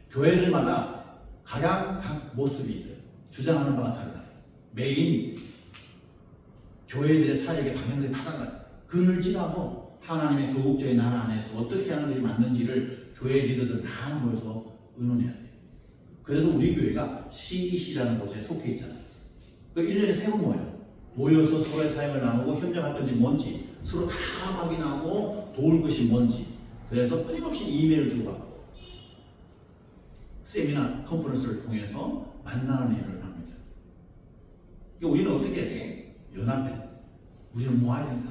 교회들마다 각 모습이 있어요. 주장하는 바가 다르다. 메인 교회들의 사역의 방향성이 다 달라요. 그늘지라도 하나님의 거국적인 나라 안에서 어떻게 하는 것이 맞는지를 교회 리더들 다 모여서 의논해야 돼요. 그래서 우리 교회가 CEC라는 곳에 속해 있잖아요. 그 1년에 3번 모여서 서로의 사역을 나누고 협력할 건지 뭔지 서로 다 확인하고 도울 것이 뭔지 그래서 끊임없이 이메일을 주고받고 세미나 컨퍼런스를 통해서 만나는 일을 합니다. 그러니까 우리는 어떻게 해야 돼? 연합해. 우리는 모아야 된다.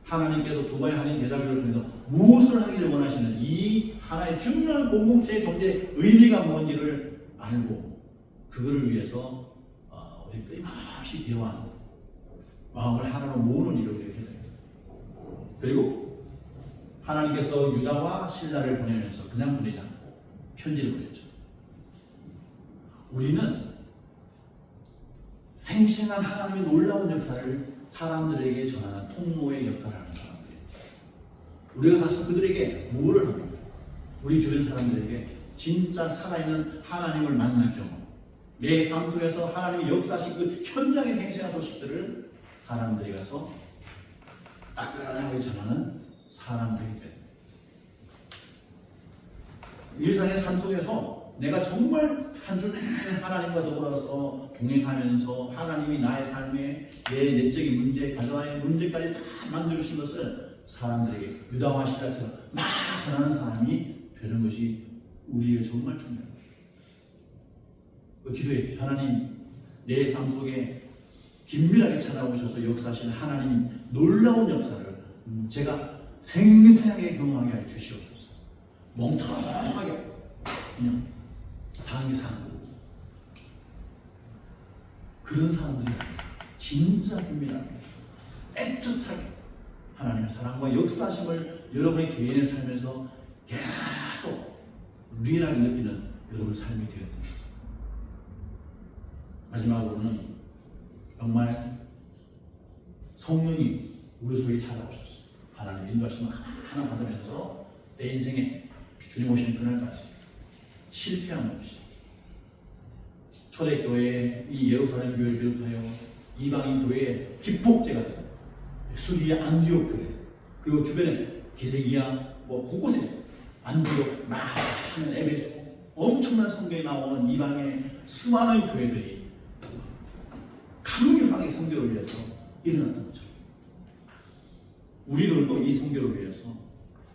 하나님께서 두바이 한인 제자교를 통해서 무엇을 하기를 원하시는지 이 하나의 중요한 공동체의 존재의 의미가 뭔지를 알고 그거를 위해서 우리 끊임없이 대화하고 마음을 하나로 모으는 일을 해야 됩니다. 그리고 하나님께서 유다와 신라를 보내면서 그냥 보내지 않고 편지를 보냈죠. 우리는 생생한 하나님의 놀라운 역사를 사람들에게 전하는 통로의 역할을 하는 사람들이에요. 우리가 가서 그들에게 뭐를 합니까? 우리 주변 사람들에게 진짜 살아있는 하나님을 만난 경험, 내 삶 속에서 하나님의 역사하신 그 현장의 생생한 소식들을 사람들이 가서 따끈하게 전하는 사람들이 됩니다. 일상의 삶 속에서 내가 정말 한 주 내내 하나님과 더불어서 동행하면서 하나님이 나의 삶에 내 내적인 문제, 가정의 문제까지 다 만들어주신 것을 사람들에게 유다와 신라처럼 막 전하는 사람이 되는 것이 우리에게 정말 중요합니다. 기도해 하나님 내 삶 속에 긴밀하게 찾아오셔서 역사하신 하나님 놀라운 역사를 제가 생생하게 경험하게 하여 주시옵소서. 멍청하게 그냥 다른 게 사는 거고 그런 사람들이 아니라 진짜 긴밀하게 애틋하게 하나님의 사랑과 역사심을 여러분의 개인의 삶에서 계속 리얼하게 느끼는 여러분의 삶이 되어야 됩니다. 마지막으로는 정말 성령이 우리 속에 찾아오셨어요. 하나님의 인도하심을 하나 받으면서 내 인생에 주님 오시는 그날까지 실패함 없이 초대교회 이 예루살렘 교회를 비롯하여 이방인 교회의 기폭제가 되고 수리아 안디옥 교회 그리고 주변에 기레기야 곳곳에 안디옥 많은 에베소 엄청난 성경에 나오는 이방의 수많은 교회들이 강력하게 성교를 위해서 일어났던 거죠. 우리들도 이 성교를 위해서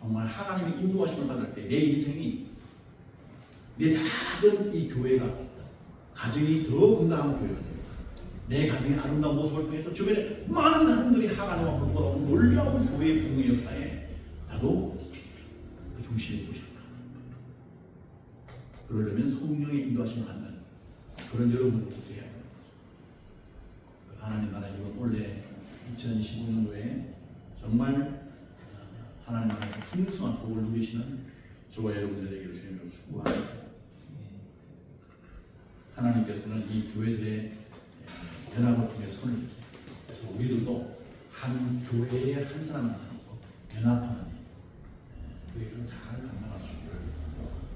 정말 하나님의 인도하심을 받을 때 내 인생이 내 작은 이 교회가 가정이 더 건강한 교회가 됩니다. 내 가정의 아름다운 모습을 통해서 주변에 많은 가정들이 하나님과 걸어온 놀라운 교회의 공의 역사에 나도 그 중심에 있고 싶다. 그러려면 성령의 인도하심을 받는 그런 여러분들이 되어야 합니다. 하나님 나라 이번 올해 2025년도에 정말 하나님 나라에서 풍성한 복을 누리시는 저와 여러분들에게 주님으로 축복합니다. 하나님께서는 이 교회들의 연합을 통해 손을 주세요. 그래서 우리들도 한 교회의 한 사람 하나로서 연합하는 교회를 잘 감당할 수 있기를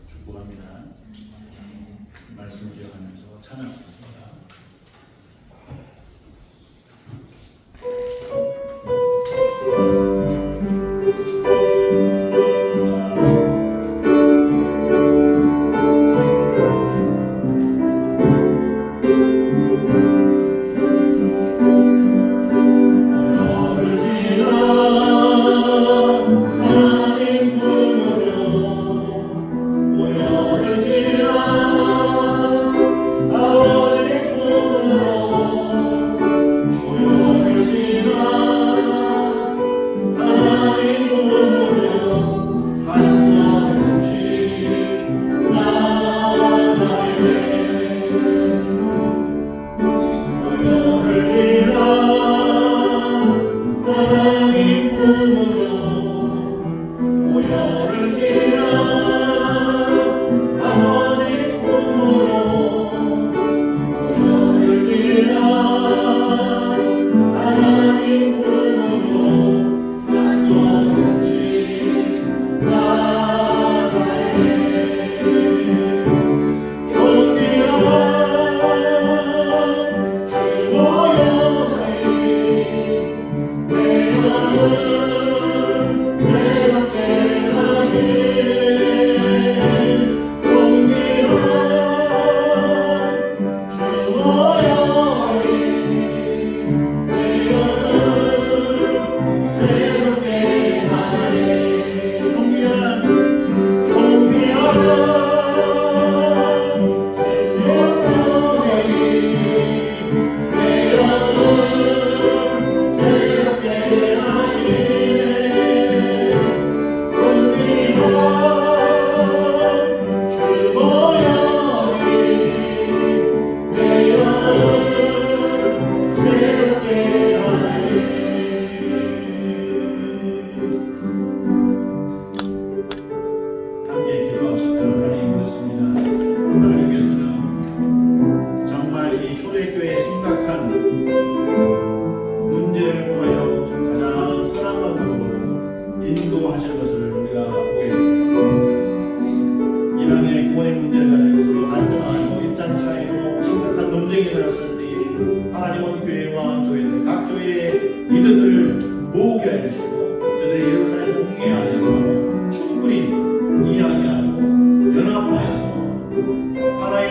축복합니다. 말씀을 기억하면서 찬양하겠습니다. Oh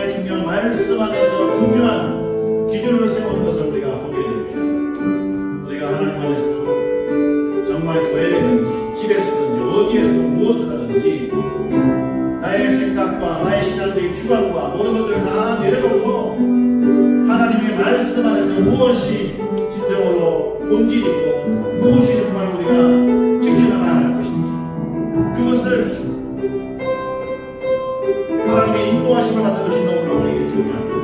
하나님의 중요한 말씀 안에서 중요한 기준을 세우는 것을 우리가 보게 됩니다. 우리가 하나님 안에서 정말 교회든지 집에서든지 어디에서 무엇을 하든지 나의 생각과 나의 신앙적인 주관과 모든 것들을 다 내려놓고 하나님의 말씀 안에서 무엇이 진정으로 본질이고 무엇이 정말 우리가 지켜나가야 할 것인지 그것을 하나님의 인도하심을 받는 것이 너무나 우리에게 중요합니다.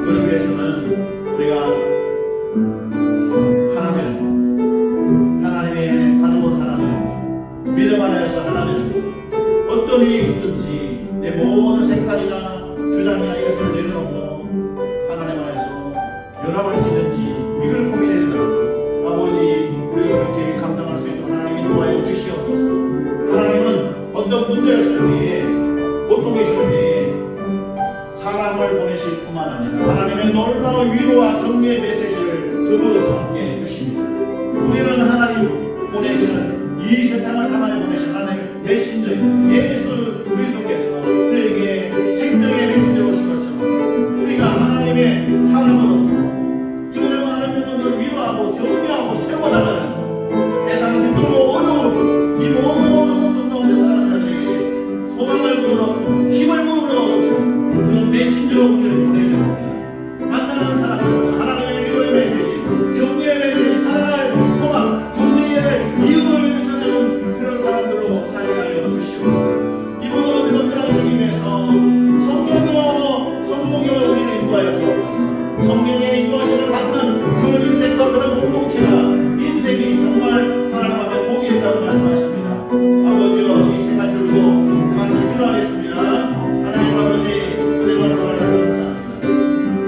그러기 위해서는 우리가 하나 되는 것, 하나님의 가족은 하나 되는 것, 믿음 안에서 하나 되는 것, 어떤 일이 있든지 내 모든 색깔이나 주장이나 이것을 내려놓고 하나님 안에서 연합할 수 있는지 이걸 고민해야 된다고. 아버지, 우리가 그렇게 감당할 수 있도록 하나님 인도하여 주시옵소서. 하나님은 어떤 문제가 있을 때에, 고통이 있을 때에 사람을 보내실 뿐만 아니라 하나님의 놀라운 위로와 격려의 메시지를 더불어서 함께 주십니다. 우리는 하나님 보내시는, 이 세상을 향하여 보내신 하나님의 메신저인 예수 그리스도께서 우리에게 생명의 메신저로 오신 것처럼 우리가 하나님의 사람으로서 주의 많은 영혼들을 위로하고 격려하고 세워나가는 세상 힘들고 어려운 이 모든 고통 가운데 살아가는 자들에게 소망을 불어넣고 힘을 불어넣고 그런 메신저로 우리를 보내셨습니다. 만나는 사람들 하나님의 위로의 메시지, 격려의 메시지, 살아갈 소망, 존재의 이유를 전하는 그런 사람들로 살게 하여 주시옵소서. 이 모든 것들을 하기 위해서 성령으로 우리를 인도하여 주옵소서. 성령의 인도하심을 받는 그 인생과 그런 공동체가 인생이 정말 하나님 앞에 복이 된다고 말씀하십니다. 아버지여, 이 세 가지를 두고 다 같이 기도하겠습니다. 하나님 아버지, 은혜 말씀을 감사합니다.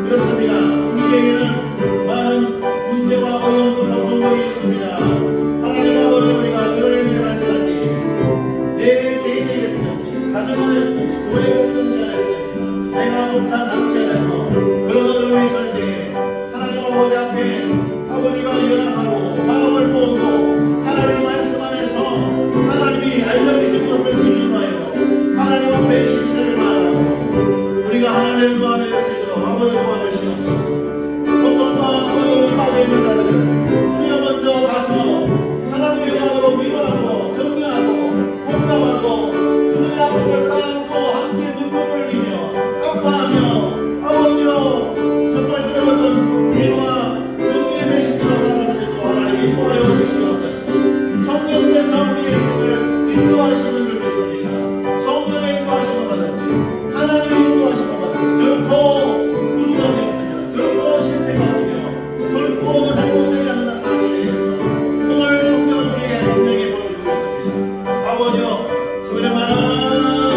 그렇습니다. 우리에게는 많은 문제와 어려움과 고통들이 있습니다. 하나님 아버지, 우리가 그럴 일을 하지 않니 내 개인에게서든지 가정 안에서든지 교회 오든지 안에서든지 내가 속한 단체에서 그런 어려움이 있을 때 하나님 아버지 앞에 아버지가 연합하고 마음을 모으고 하나님 말씀 안에서 하나님이 알려주신 것을 기준으로 하여 하나님 앞에 실체를 말하고 우리가 하나님의 마음의 메시지로 아버지 도와주시옵소서. 고통과 어려움에 빠져있는 자들을 우리가 먼저 가서 하나님의 마음으로 위로하고 격려하고 공감하고 그들의 아픔을 쌓고 함께 눈물을 흘리며 아파하며 아버지여 정말 그런 어떤 위로와 격려의 메시지로 살아갈 수 있도록 하나님이 도와여 주시옵소서. 성령께서 우리의 인생을 인도하시는 줄 믿습니다. 성령의 인도하심을 받을 때 하나님의 인도하심을 받을 때 결코 부족함이 없으며 결코 실패가 없으며 결코 잘못되지 않는 사실에 대해서 오늘 성령은 우리에게 분명히 보여주고 있습니다. 아버지여, 주변에 많은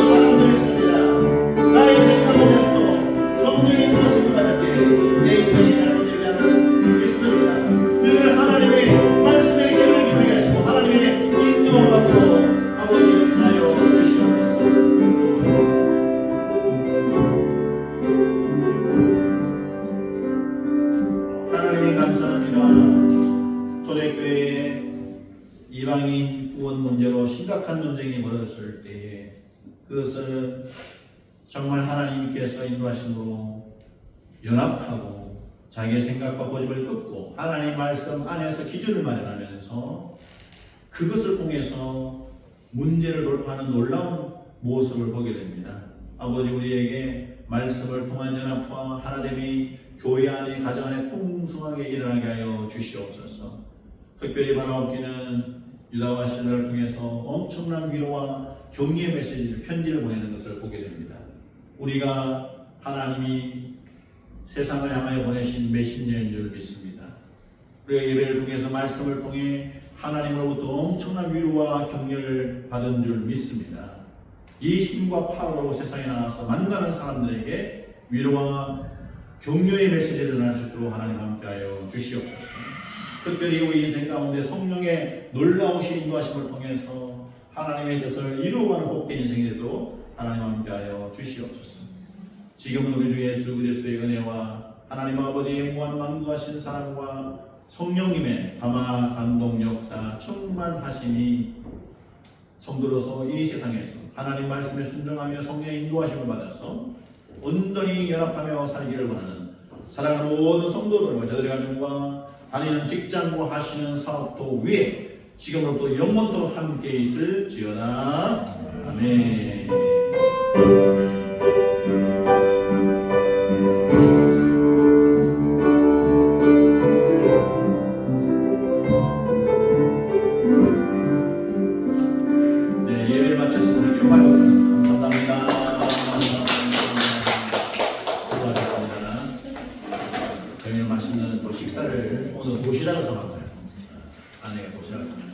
사람들이 있습니다. 나의 인생 가운데서도 성령의 인도하심을 받을 때 내 인생이 잘못되지 않을 수 있습니다. 늘 하나님의 말씀에 귀를 기울이게 하시고 하나님의 인도를 받고 아버지 역사하여 주시옵소서. 하나님 감사합니다. 초대교회에 이방인 구원 문제로 심각한 논쟁이 벌어졌을 때에 그것을 정말 하나님께서 인도하심으로 연합하고 자기의 생각과 고집을 끊고 하나님 말씀 안에서 기준을 마련하면서 그것을 통해서 문제를 돌파하는 놀라운 모습을 보게 됩니다. 아버지, 우리에게 말씀을 통한 연합과 하나됨이 교회 안에 가정 안에 풍성하게 일어나게 하여 주시옵소서. 특별히 바라옵기는 유다와 시드라를 통해서 엄청난 위로와 격려의 메시지를 편지를 보내는 것을 보게 됩니다. 우리가 하나님이 세상을 향하여 보내신 메신저인 줄 믿습니다. 우리가 예배를 통해서 말씀을 통해 하나님으로부터 엄청난 위로와 격려를 받은 줄 믿습니다. 이 힘과 파워로 세상에 나와서 만나는 사람들에게 위로와 격려의 메시지를 전할 수 있도록 하나님 함께하여 주시옵소서. 특별히 우리 인생 가운데 성령의 놀라우신 인도하심을 통해서 하나님의 뜻을 이루어가는 복된 인생이 되도록 하나님 함께하여 주시옵소서. 지금은 우리 주 예수 그리스도의 은혜와 하나님 아버지의 무한만두하신 사랑과 성령님의 감화 감동 역사 충만하심이 성도로서 이 세상에서 하나님 말씀에 순종하며 성령의 인도하심을 받아서 온전히 연합하며 살기를 원하는 사랑하는 모든 성도들과 저들의 가정과 다니는 직장과 하시는 사업도 위에 지금으로부터 영원토록 함께 있을지어다. 아멘. 네, 예배를 마쳤습니다. 우리 기록하였습니다. 감사합니다. 수고하셨습니다. 저희는 맛있는 또 식사를 오늘 도시락을 써봤어요. 아내가 도시락을 씁니다.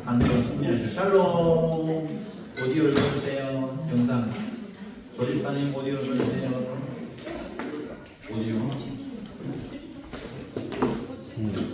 안녕, 승진해주세요. 샬롬. 오디오를 꺼주세요. 영상. 조집사님 오디오를 꺼주세요. 오디오.